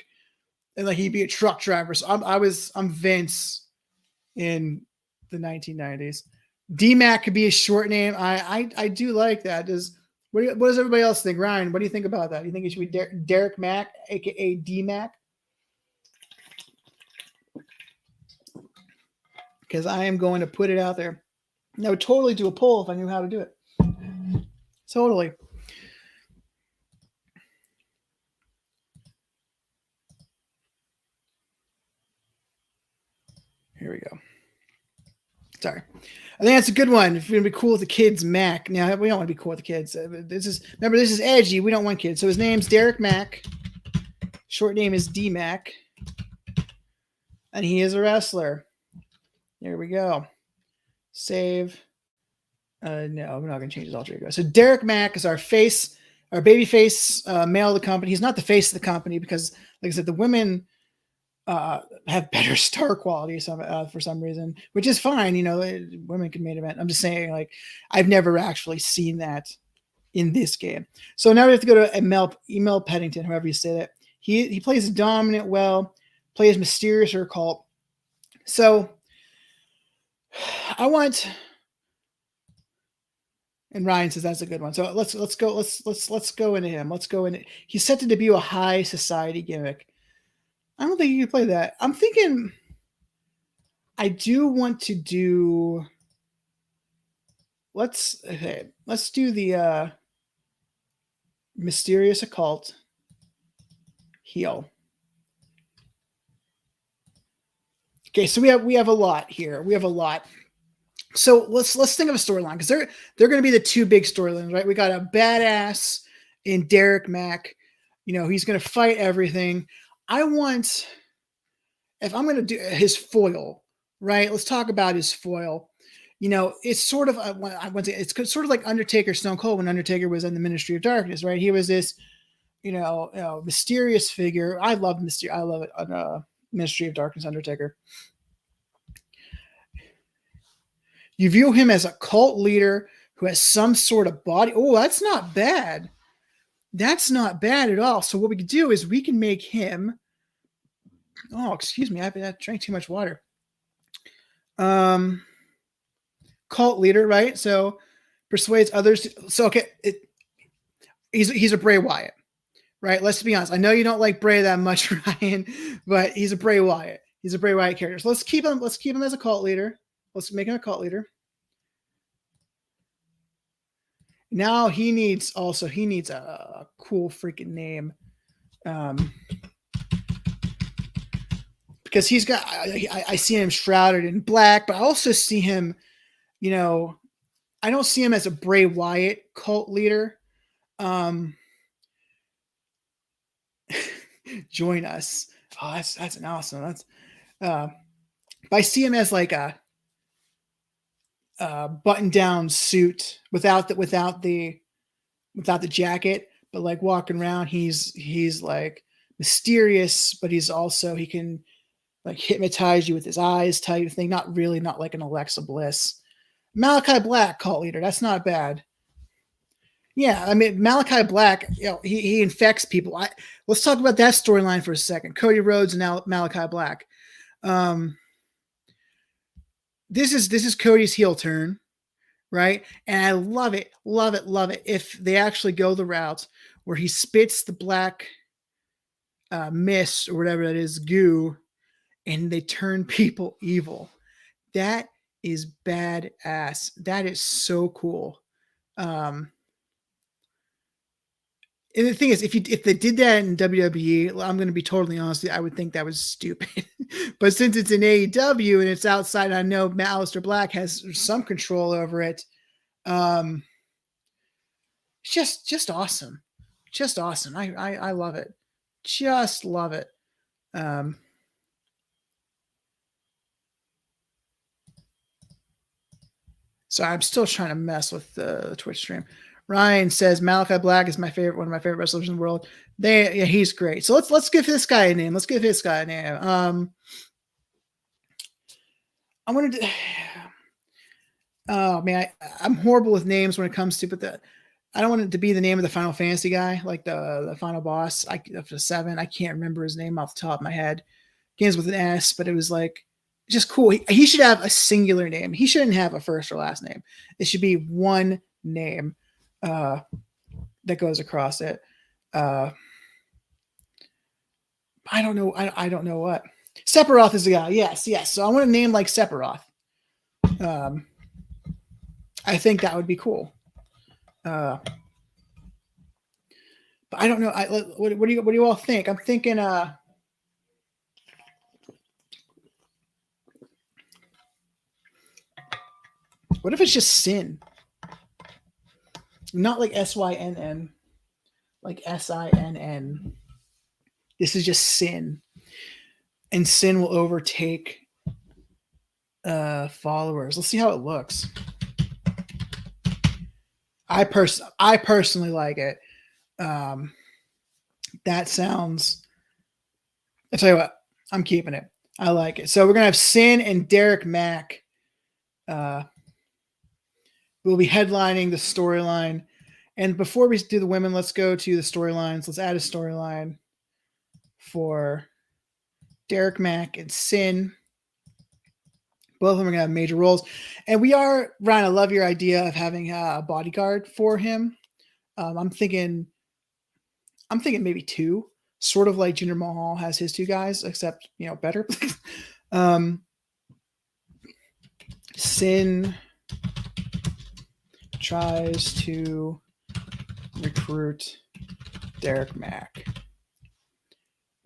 B: and like he'd be a truck driver. So I'm Vince in the 1990s. D-Mac could be a short name. I do like that. What does everybody else think? Ryan, what do you think about that? Do you think it should be Derek Mack, aka D-Mac? Because I am going to put it out there. I would totally do a poll if I knew how to do it. Totally. Here we go. Sorry. I think that's a good one. If you're going to be cool with the kids, Mac. Now, we don't want to be cool with the kids. This is edgy. We don't want kids. So his name's Derek Mack. Short name is D-Mac. And he is a wrestler. There we go. Save. No, we're not going to change his alter ego. So Derek Mack is our baby face male of the company. He's not the face of the company because, like I said, the women have better star quality for some reason, which is fine. Women can main event. I'm just saying, like, I've never actually seen that in this game. So now we have to go to Emil Peddington, however you say that. He plays dominant well, plays mysterious or occult. So I want. And Ryan says that's a good one. So let's go into him. He's set to debut a high society gimmick. I don't think you can play that. I'm thinking I do want to do. Let's do the mysterious occult heel. Okay, so we have a lot here. We have a lot. So let's think of a storyline because they're going to be the two big storylines, right? We got a badass in Derek Mack. He's going to fight everything. If I'm going to do his foil, right? Let's talk about his foil. It's sort of it's sort of like Undertaker, Stone Cold when Undertaker was in the Ministry of Darkness, right? He was this, mysterious figure. I love Mysterio. I love it. Ministry of Darkness Undertaker. You view him as a cult leader who has some sort of body. Oh, that's not bad. That's not bad at all. So what we can do is we can make him. Oh, excuse me. I drank too much water. Cult leader, right? So persuades others. So okay, he's a Bray Wyatt, right? Let's be honest. I know you don't like Bray that much, Ryan, but he's a Bray Wyatt. He's a Bray Wyatt character. So let's keep him. Let's keep him as a cult leader. Let's make him a cult leader. Now he needs a cool freaking name, because he's got. I see him shrouded in black, but I also see him. You know, I don't see him as a Bray Wyatt cult leader. Join us. Oh, that's an awesome. That's but I see him as like a button-down suit without the jacket, but like walking around, he's like mysterious, but he's also he can like hypnotize you with his eyes type thing. Not like an Alexa Bliss. Malachi Black, cult leader. That's not bad. Yeah, I mean Malachi Black, you know, he infects people. Let's talk about that storyline for a second. Cody Rhodes and now Malachi Black. This is Cody's heel turn, right? And I love it. If they actually go the route where he spits the black mist or whatever that is, goo, and they turn people evil. That is badass. That is so cool. And the thing is, if they did that in WWE, I'm going to be totally honest, I would think that was stupid. But since it's in AEW and it's outside, I know Aleister Black has some control over it. Just awesome. Just awesome. I love it. Just love it. So I'm still trying to mess with the Twitch stream. Ryan says Malachi Black is one of my favorite wrestlers in the world. He's great. So let's give this guy a name. I wanted to. Oh man, I'm horrible with names when it comes to, but I don't want it to be the name of the Final Fantasy guy, like the final boss. After 7, I can't remember his name off the top of my head. Begins with an S, but it was like just cool. He should have a singular name. He shouldn't have a first or last name. It should be one name that goes across it. I don't know. I don't know what. Sephiroth is the guy. Yes. So I want a name like Sephiroth. I think that would be cool. But I don't know. What do you all think? I'm thinking. What if it's just Sin? Not like SYNN, like SINN. This is just Sin, and Sin will overtake followers. Let's see how it looks. I personally like it. That sounds. I tell you what, I'm keeping it. I like it. So we're gonna have Sin and Derek Mack. We'll be headlining the storyline. And before we do the women, let's go to the storylines. Let's add a storyline for Derek Mack and Sin. Both of them are going to have major roles. And Ryan, I love your idea of having a bodyguard for him. I'm thinking maybe 2, sort of like Jinder Mahal has his 2 guys, except, better. Sin tries to recruit Derek Mack.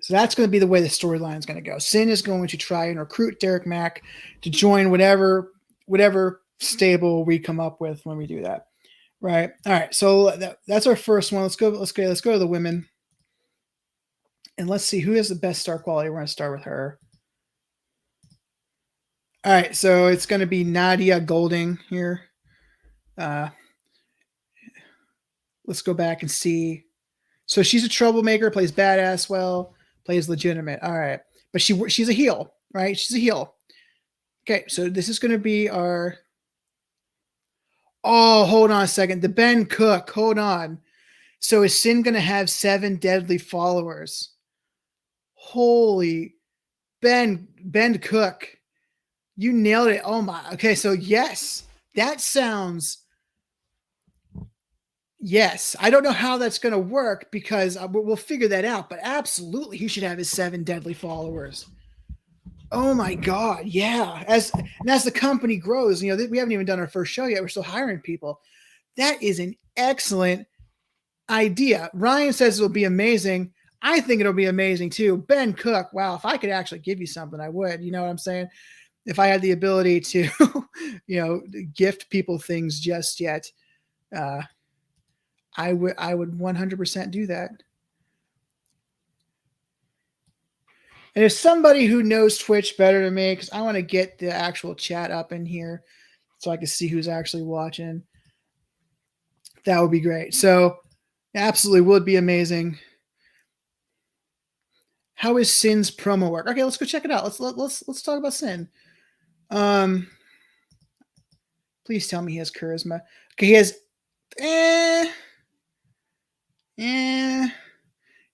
B: So that's going to be the way the storyline is going to go. Sin is going to try and recruit Derek Mack to join whatever stable we come up with when we do that. Right. All right. So that's our first one. Let's go to the women. And let's see who has the best star quality. We're going to start with her. All right. So it's going to be Nadia Golding here. Let's go back and see. So she's a troublemaker, plays badass well, plays legitimate. All right. but she's a heel, right? She's a heel. Okay, so this is going to be our. Oh, hold on a second. The Ben Cook. Hold on. So is Sin going to have 7 deadly followers? Holy Ben Cook. You nailed it. Oh my. Okay, so yes. That sounds yes. I don't know how that's going to work because we'll figure that out, but absolutely he should have his 7 deadly followers. Oh my God. Yeah. As the company grows, we haven't even done our first show yet. We're still hiring people. That is an excellent idea. Ryan says it'll be amazing. I think it'll be amazing too. Ben Cook. Wow. If I could actually give you something, I would. You know what I'm saying? If I had the ability to, gift people things just yet, I would 100% do that. And if somebody who knows Twitch better than me, because I want to get the actual chat up in here so I can see who's actually watching, that would be great. So absolutely would be amazing. How is Sin's promo work? Okay, let's go check it out. Let's talk about Sin. Please tell me he has charisma. Okay, he has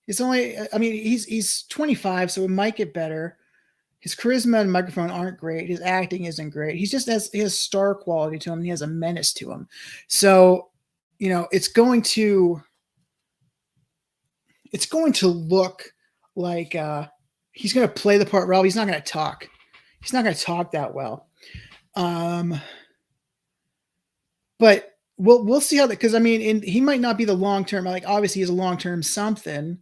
B: It's only, I mean, he's 25, so it might get better. His charisma and microphone aren't great. His acting isn't great. He has star quality to him. And he has a menace to him. So, it's going to look like he's going to play the part well. He's not going to talk. He's not going to talk that well. But we'll see how that, because I mean, he might not be the long term. Like obviously, he's a long term something,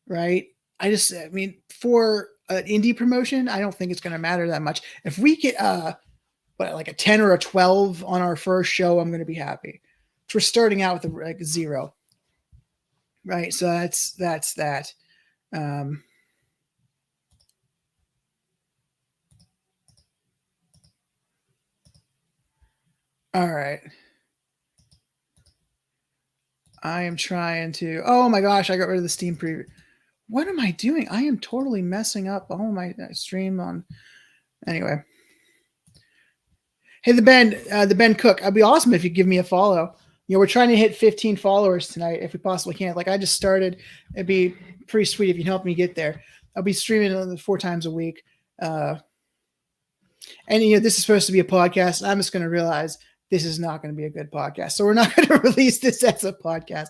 B: right? I mean, for an indie promotion, I don't think it's going to matter that much. If we get like a 10 or a 12 on our first show, I'm going to be happy. So we're starting out with like 0, right? So that's that. All right. I am trying to. Oh my gosh, I got rid of the Steam preview. What am I doing? I am totally messing up all my stream on. Anyway. Hey, the Ben Cook. I'd be awesome if you give me a follow. We're trying to hit 15 followers tonight if we possibly can. Like I just started. It'd be pretty sweet if you help me get there. I'll be streaming 4 times a week. And this is supposed to be a podcast. I'm just going to realize this is not going to be a good podcast. So we're not going to release this as a podcast.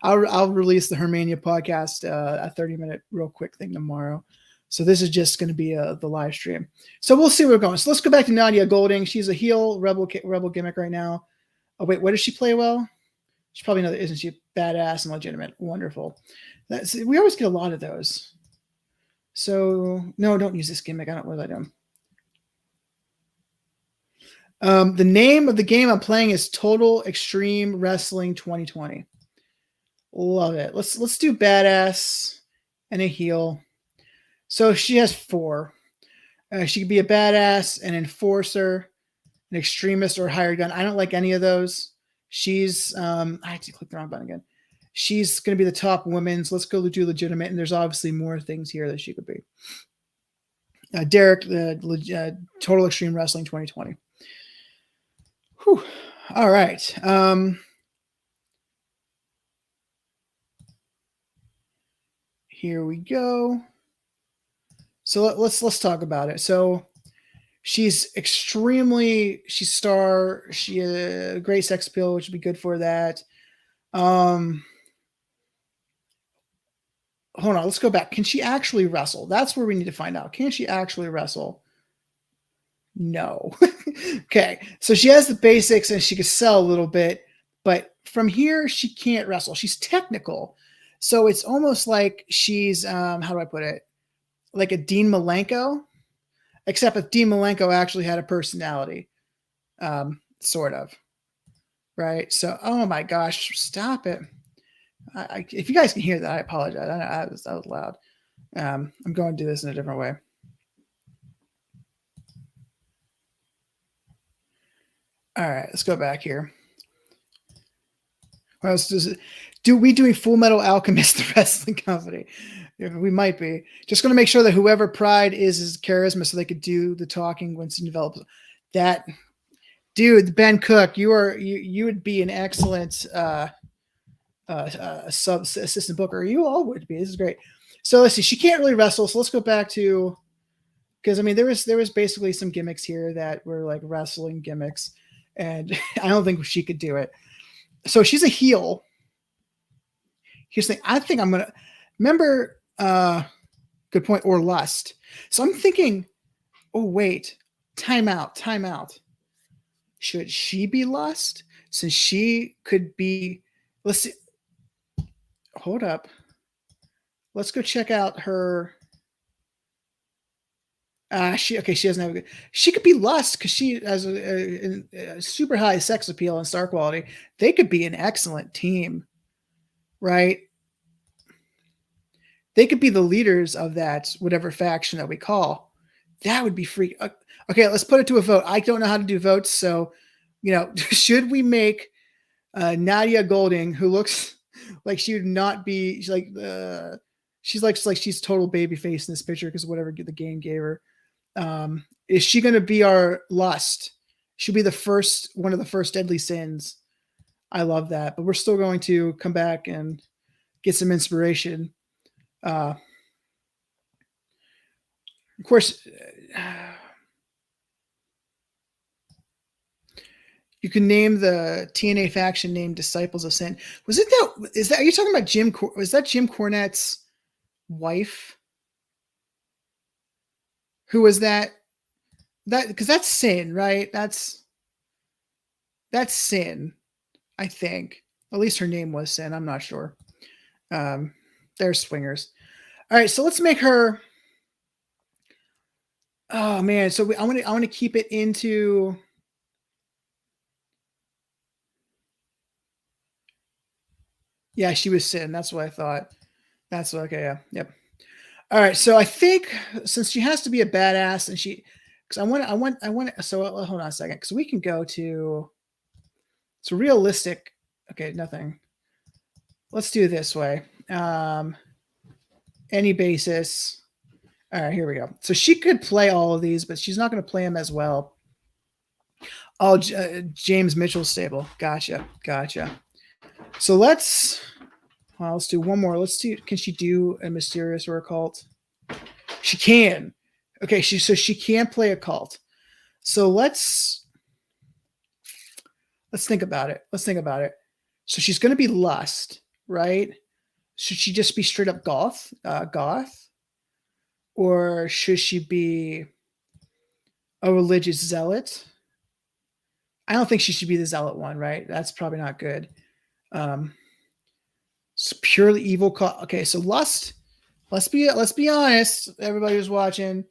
B: I'll release the Hermania podcast, a 30-minute real quick thing tomorrow. So this is just going to be the live stream. So we'll see where we're going. So let's go back to Nadia Golding. She's a heel rebel gimmick right now. Oh wait, what does she play well? She probably knows, isn't she? Badass and legitimate. Wonderful. We always get a lot of those. So no, don't use this gimmick. I don't know what I do. The name of the game I'm playing is Total Extreme Wrestling 2020. Love it. Let's do badass and a heel. So she has 4. She could be a badass, an enforcer, an extremist, or a hired gun. I don't like any of those. She's I actually clicked the wrong button again. She's going to be the top woman. So let's go do legitimate. And there's obviously more things here that she could be. Derek, Total Extreme Wrestling 2020. Whew. All right. Here we go. So let's talk about it. So she's star. She a great sex appeal, which would be good for that. Hold on, let's go back. Can she actually wrestle? That's where we need to find out. Can she actually wrestle? No. Okay, so she has the basics and she can sell a little bit, but from here she can't wrestle. She's technical, so it's almost like she's how do I put it? Like a Dean Malenko, except if Dean Malenko actually had a personality, sort of, right? So, oh my gosh, stop it! If you guys can hear that, I apologize. That was loud. I'm going to do this in a different way. All right, let's go back here. What else does it do? We doing Full Metal Alchemist, the wrestling company? Yeah, we might be. Just going to make sure that whoever Pride is charisma, so they could do the talking once it develops. That dude, Ben Cook, you would be an excellent sub assistant booker. You all would be. This is great. So let's see. She can't really wrestle. So let's go back to, because I mean there was basically some gimmicks here that were like wrestling gimmicks, and I don't think she could do it. So she's a heel. Here's the thing. I think I'm gonna remember. Good point. Or lust. So I'm thinking. Oh wait. Time out. Time out. Should she be lust? Since she could be. Let's see. Hold up. Let's go check out her. She doesn't have a good. She could be lust because she has a super high sex appeal and star quality. They could be an excellent team, right? They could be the leaders of that whatever faction that we call. That would be free. Okay, let's put it to a vote. I don't know how to do votes, so should we make Nadia Golding, who looks like she would not be she's like she's total baby face in this picture because whatever the game gave her. Is she going to be our lust? She'll be one of the first deadly sins. I love that, but we're still going to come back and get some inspiration. Of course, you can name the TNA faction named Disciples of Sin. Are you talking about was that Jim Cornette's wife? Who was that? Because that's Sin, right? That's Sin, I think. At least her name was Sin. I'm not sure. They're swingers. All right, so let's make her. Oh man, so I want to keep it into. Yeah, she was Sin. That's what I thought. That's okay. Yeah. Yep. All right. So I think since she has to be a badass, and because I want. So hold on a second, because we can go to. It's realistic. Okay, nothing. Let's do it this way. Any basis. All right, here we go. So she could play all of these, but she's not going to play them as well. Oh, James Mitchell's stable. Gotcha. So let's do one more. Let's see. Can she do a mysterious or occult? She can. Okay, she can play occult. So let's think about it. So she's going to be lust, right? Should she just be straight up goth? Or should she be a religious zealot? I don't think she should be the zealot one, right? That's probably not good. It's purely evil. Okay, so lust. Let's be honest. Everybody who's watching,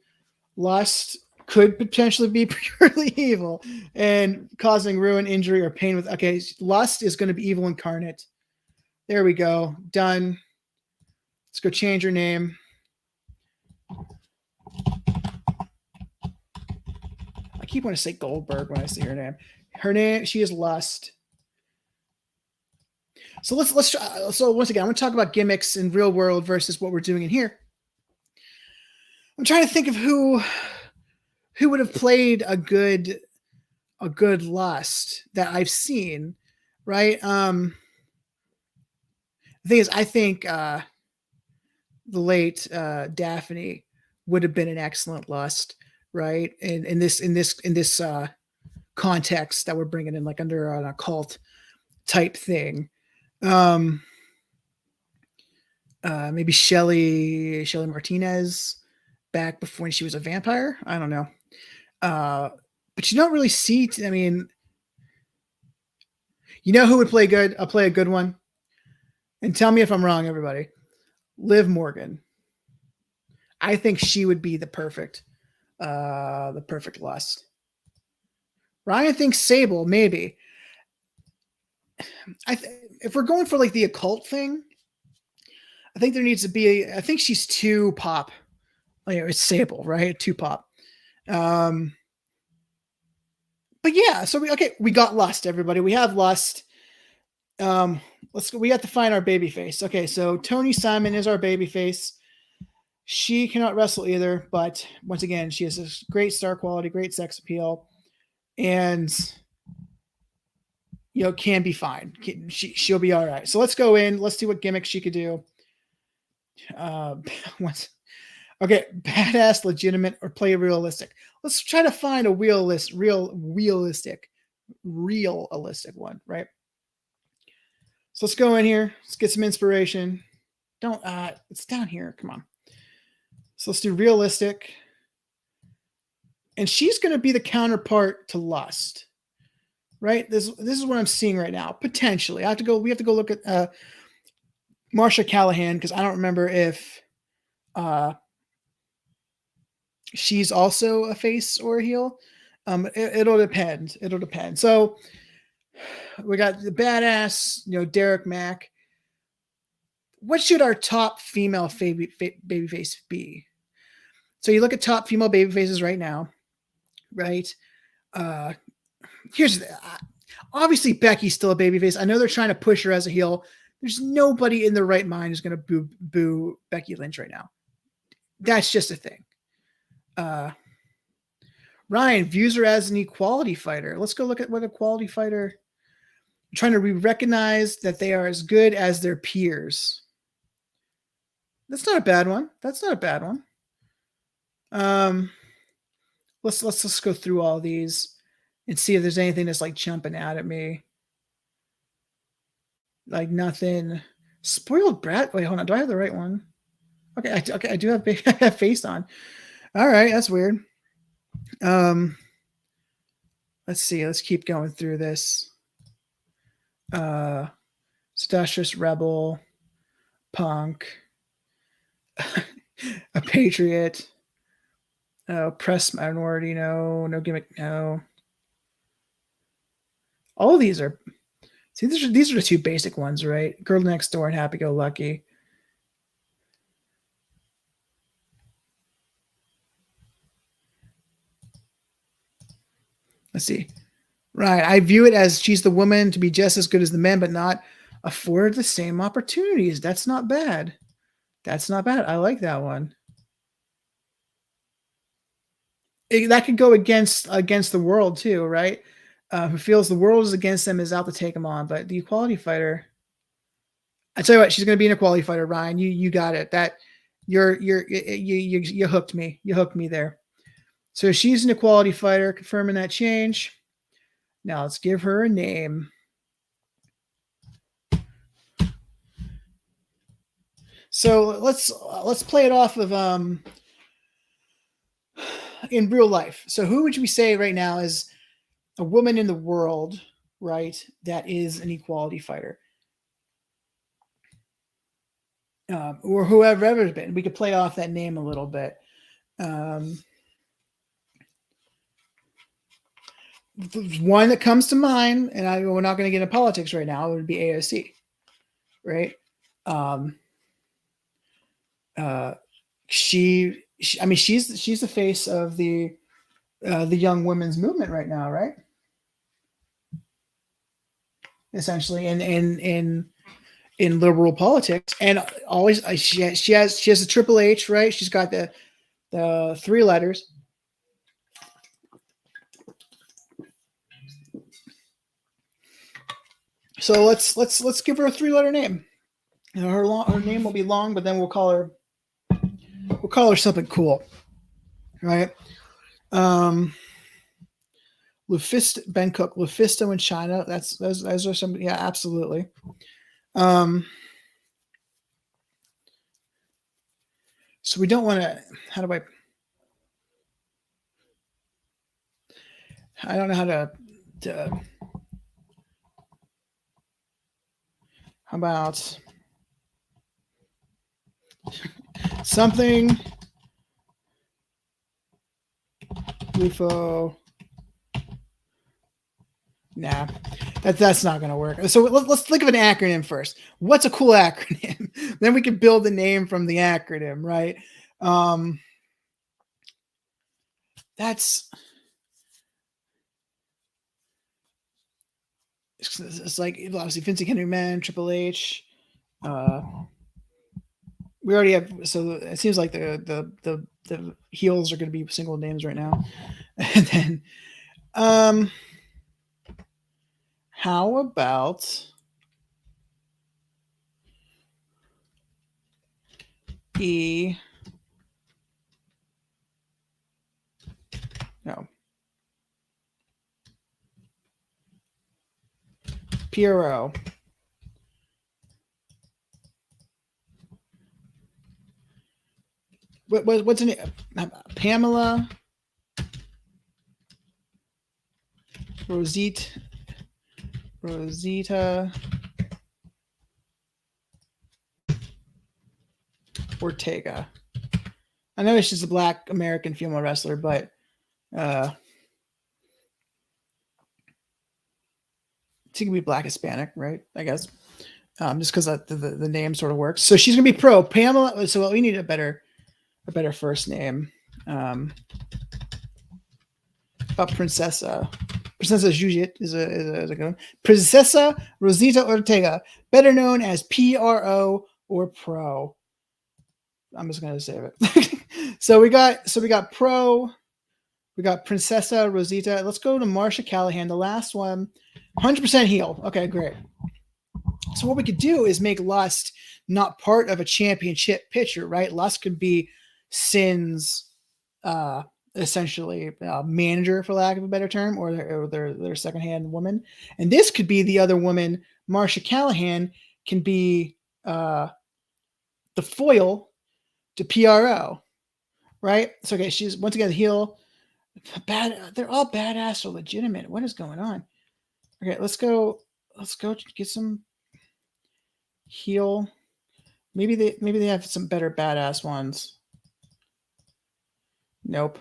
B: lust could potentially be purely evil and causing ruin, injury, or pain. Okay, lust is going to be evil incarnate. There we go. Done. Let's go change her name. I keep wanting to say Goldberg when I say her name. Her name, she is Lust. So let's try. So once again, I'm going to talk about gimmicks in real world versus what we're doing in here. I'm trying to think of who would have played a good Lust that I've seen, right? The thing is, I think the late Daphne would have been an excellent Lust, right? In this context that we're bringing in, like under an occult type thing. Maybe Shelly Martinez back before when she was a vampire. I don't know. But you don't really see. I mean, you know who would play good? I'll play a good one. And tell me if I'm wrong, everybody. Liv Morgan. I think she would be the perfect Lust. Ryan thinks Sable, maybe. If we're going for like the occult thing, I think there needs to be. I think she's too pop. It's Sable, right? Too pop. But yeah, so we got Lust, everybody. We have Lust. let's go. We have to find our baby face. Okay, so Tony Simon is our baby face. She cannot wrestle either, but once again, she has this great star quality, great sex appeal, and can be fine. She'll be all right. So let's go in. Let's see what gimmicks she could do. What's okay? Badass, legitimate, or play realistic. Let's realistic, one, right? So let's go in here. Let's get some inspiration. It's down here. Come on. So let's do realistic. And she's going to be the counterpart to Lust, right? This is what I'm seeing right now. Potentially, we have to go look at Marsha Callahan, because I don't remember if she's also a face or a heel. It'll depend. So we got the badass, Derek Mack. What should our top female babyface be? So you look at top female babyfaces right now, right? Here's obviously Becky's still a babyface. I know they're trying to push her as a heel. There's nobody in their right mind who's going to boo Becky Lynch right now. That's just a thing. Ryan views her as an equality fighter. Let's go look at what equality fighter. I'm trying to recognize that they are as good as their peers. That's not a bad one. Let's just go through all these and see if there's anything that's like jumping out at me. Like nothing. Spoiled brat. Wait, hold on. Do I have the right one? Okay, I do have face on. All right, that's weird. Let's see. Let's keep going through this. Seductress, Rebel, Punk, a Patriot, Press Minority, no gimmick, no. All of these are. See, these are the two basic ones, right? Girl Next Door and Happy Go Lucky. Let's see. Right. I view it as she's the woman to be just as good as the men, but not afford the same opportunities. That's not bad. I like that one. That could go against the world too, right? Who feels the world is against them is out to take them on. But the equality fighter, I tell you what, she's going to be an equality fighter, Ryan. You got it. That you hooked me. You hooked me there. So she's an equality fighter, confirming that change. Now let's give her a name. So let's play it off of in real life. So who would we say right now is a woman in the world, right, that is an equality fighter? Or whoever it's been. We could play off that name a little bit. One that comes to mind, and we're not going to get into politics right now, it would be AOC, right? She's the face of the young women's movement right now, right? Essentially, in liberal politics, and always she has a Triple H, right? She's got the 3 letters. So let's give her a 3-letter name. Her name will be long, but then we'll call her something cool, right? Lufisto, Ben Cook, Lufisto in China. Those are some. Yeah, absolutely. So we don't want to. How do I don't know how to how about something Lufo? Nah, that's not going to work. So let's think of an acronym first. What's a cool acronym? Then we can build the name from the acronym, right? That's it's like obviously Vince Henry Man, Triple H. We already have, so it seems like the heels are going to be single names right now. And then, how about E? No. Piero. What's in it? Pamela. Rosita Ortega. I know she's a Black American female wrestler, but she can be Black Hispanic, right? I guess just because the name sort of works. So she's gonna be pro Pamela. So we need a better first name. Princesa. Princesa Juliet is a good one. Princesa Rosita Ortega, better known as PRO or Pro. I'm just gonna save it. so we got Pro, we got Princesa Rosita. Let's go to Marsha Callahan, the last one, 100% heel. Okay, great. So what we could do is make Lust not part of a championship picture, right? Lust could be Sin's essentially manager, for lack of a better term, or their secondhand woman, and this could be the other woman. Marsha Callahan can be the foil to PRO, right? So okay, she's once again the heel. They're all badass or legitimate. What is going on? Okay, let's go get some heel. Maybe they have some better badass ones. Nope.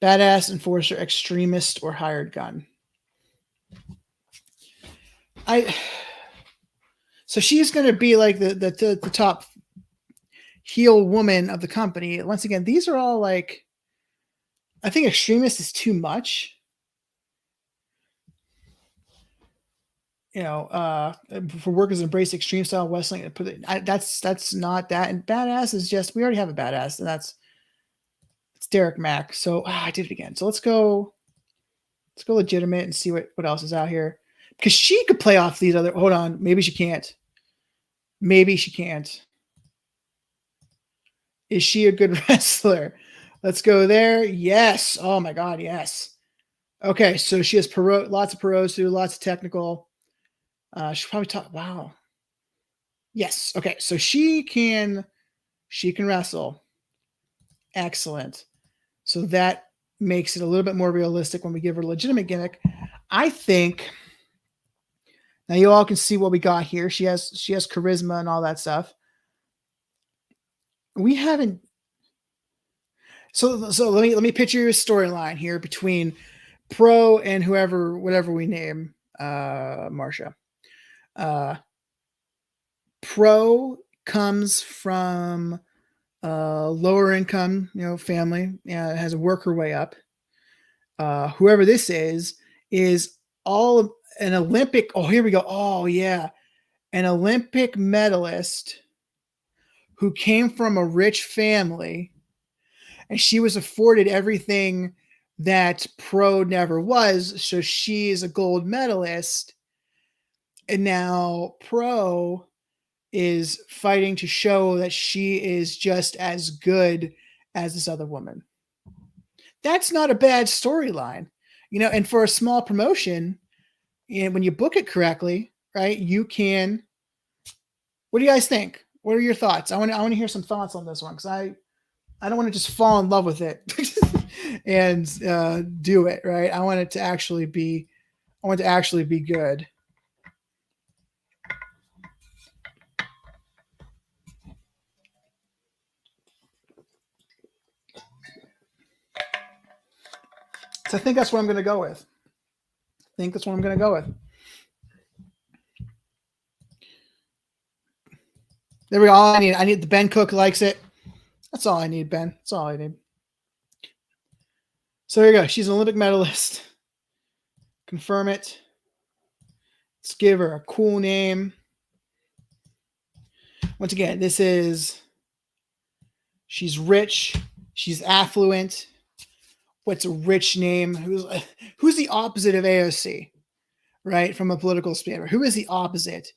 B: Badass, enforcer, extremist, or hired gun. So she's going to be like the top heel woman of the company. Once again, these are all like, I think extremist is too much. You know, for workers embrace extreme style wrestling. That's not that. And badass is just, we already have a badass, and it's Derek Mack. So I did it again. So let's go legitimate and see what else is out here, because she could play off these other. Hold on, maybe she can't. Is she a good wrestler? Let's go there. Yes. Oh my God. Yes. Okay. So she has lots of Perosu, lots of technical. She'll probably talk. Wow. Yes. Okay. So she can wrestle. Excellent. So that makes it a little bit more realistic when we give her a legitimate gimmick. I think now you all can see what we got here. She has charisma and all that stuff. We haven't. So let me picture your storyline here between Pro and whatever we name Marsha. Pro comes from lower income, family. Has to work her way up. Whoever this is all an Olympic. Oh, here we go. Oh yeah, an Olympic medalist who came from a rich family, and she was afforded everything that Pro never was. So she is a gold medalist, and now Pro is fighting to show that she is just as good as this other woman. That's not a bad storyline, and for a small promotion, and when you book it correctly, right, you can. What do you guys think? What are your thoughts? I want to hear some thoughts on this one, because I don't want to just fall in love with it and do it right. I want it to actually be good. So I think that's what I'm going to go with. There we go. I need the Ben Cook likes it. That's all I need, Ben. That's all I need. So here you go. She's an Olympic medalist. Confirm it. Let's give her a cool name. Once again, she's rich, she's affluent. What's a rich name? Who's the opposite of AOC, right? From a political standpoint, who is the opposite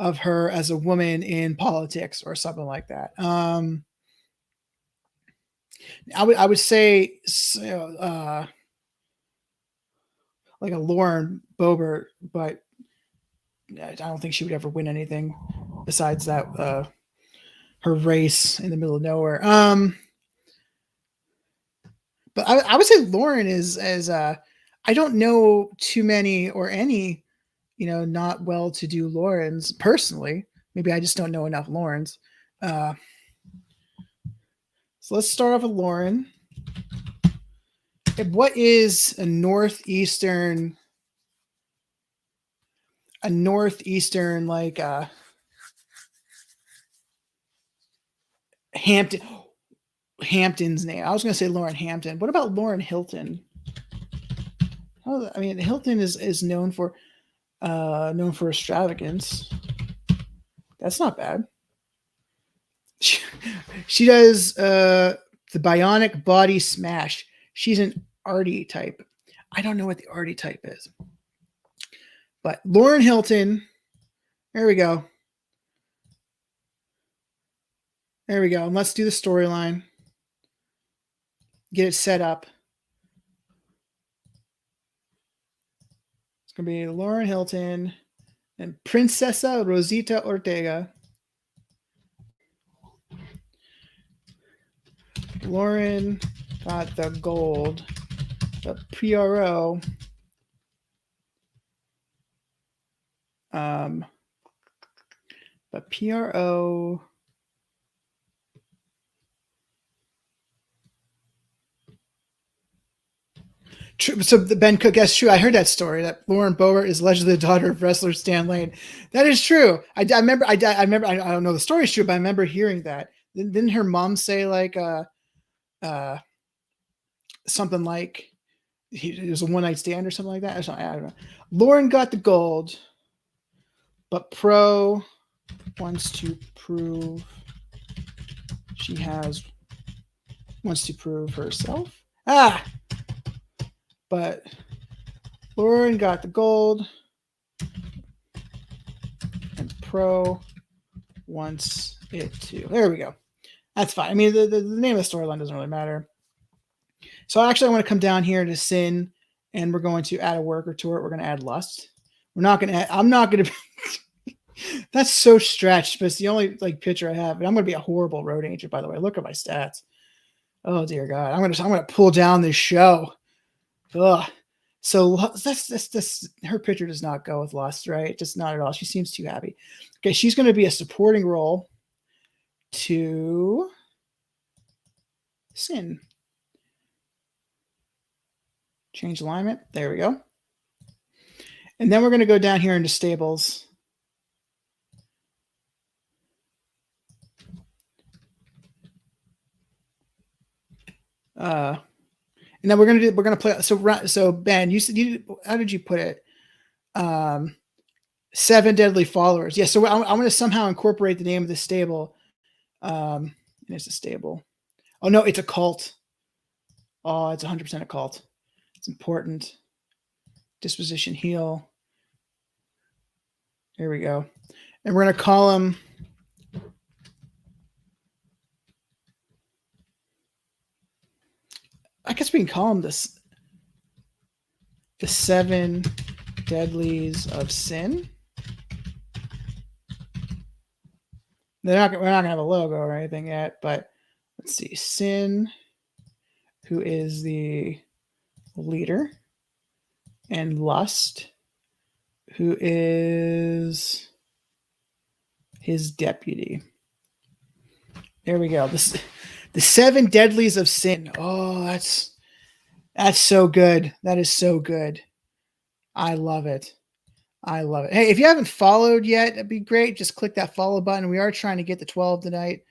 B: of her as a woman in politics or something like that? I would say like a Lauren Boebert, but I don't think she would ever win anything besides that her race in the middle of nowhere. But I would say Lauren is as I don't know too many or any, not well-to-do Laurens personally. Maybe I just don't know enough Laurens. So let's start off with Lauren. What is a northeastern like Hampton's name? I was going to say Lauren Hampton. What about Lauren Hilton? Oh, I mean, Hilton is known for extravagance. That's not bad. She does the bionic body smash. She's an arty type. I don't know what the arty type is. But Lauren Hilton, there we go. There we go. And let's do the storyline. Get it set up. It's going to be Lauren Hilton and Princesa Rosita Ortega. Lauren got the gold. The PRO. But PRO. True, so Ben Cook, that's true. I heard that story that Lauren Boebert is allegedly the daughter of wrestler Stan Lane. That is true. I remember. I don't know the story's true, but I remember hearing that. Didn't her mom say like something like it was a one night stand or something like that? I don't know. Lauren got the gold, but Pro wants to prove wants to prove herself. But Lauren got the gold, and Pro wants it to. There we go. That's fine. I mean, the name of the storyline doesn't really matter. So actually, I want to come down here to Sin, and we're going to add a worker to it. We're going to add Lust. We're not going to. I'm not going to. That's so stretched, but it's the only like picture I have. And I'm going to be a horrible road agent, by the way. Look at my stats. Oh dear God, I'm going to pull down this show. Ugh. So that's her picture does not go with Lust, right? Just not at all. She seems too happy. Okay, she's going to be a supporting role to Sin. Change alignment. There we go. And then we're going to go down here into stables. And then we're gonna play. So Ben, you said how did you put it? 7 deadly followers. Yeah. So I'm going to somehow incorporate the name of the stable. It's a stable. Oh no, it's a cult. Oh, it's 100% a cult. It's important. Disposition heal. There we go. And we're gonna call them. I guess we can call them this. The 7 deadlies of sin. We're not gonna have a logo or anything yet, but let's see. Sin, who is the leader, and Lust, who is his deputy. There we go. The 7 deadlies of sin. Oh, that's so good. That is so good. I love it. I love it. Hey, if you haven't followed yet, that'd be great. Just click that follow button. We are trying to get to 12 tonight.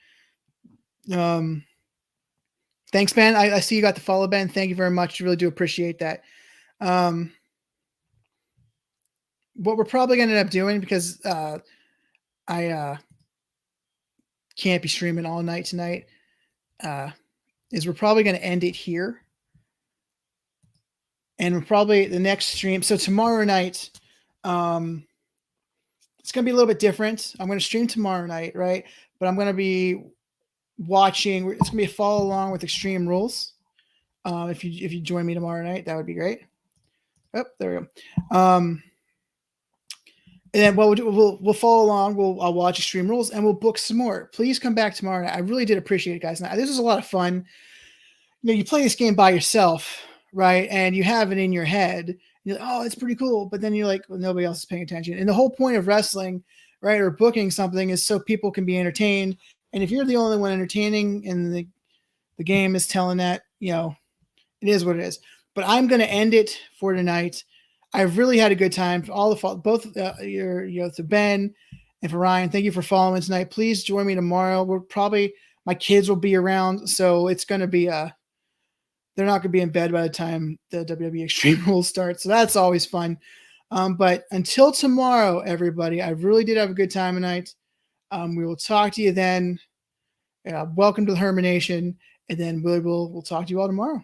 B: Thanks, Ben. I see you got the follow, Ben. Thank you very much. Really do appreciate that. what we're probably going to end up doing, because I can't be streaming all night tonight, is we're probably going to end it here. And we're probably the next stream. So tomorrow night, it's going to be a little bit different. I'm going to stream tomorrow night, right? But I'm going to be watching. It's going to be a follow along with Extreme Rules. If you join me tomorrow night, that would be great. Oh, there we go. And then what we'll do, we'll follow along. I'll watch Extreme Rules and we'll book some more. Please come back tomorrow night. I really did appreciate it, guys. Now, this was a lot of fun. You know, you play this game by yourself, right? And you have it in your head. And you're like, oh, it's pretty cool. But then you're like, well, nobody else is paying attention. And the whole point of wrestling, right, or booking something is so people can be entertained. And if you're the only one entertaining and the game is telling that, you know, it is what it is. But I'm going to end it for tonight. I've really had a good time. For all the both to Ben and for Ryan, thank you for following tonight. Please join me tomorrow. My kids will be around, so it's going to be they're not going to be in bed by the time the WWE Extreme Rules starts. So that's always fun. But until tomorrow, everybody, I really did have a good time tonight. We will talk to you then. Welcome to the Hermanation, and then we'll talk to you all tomorrow.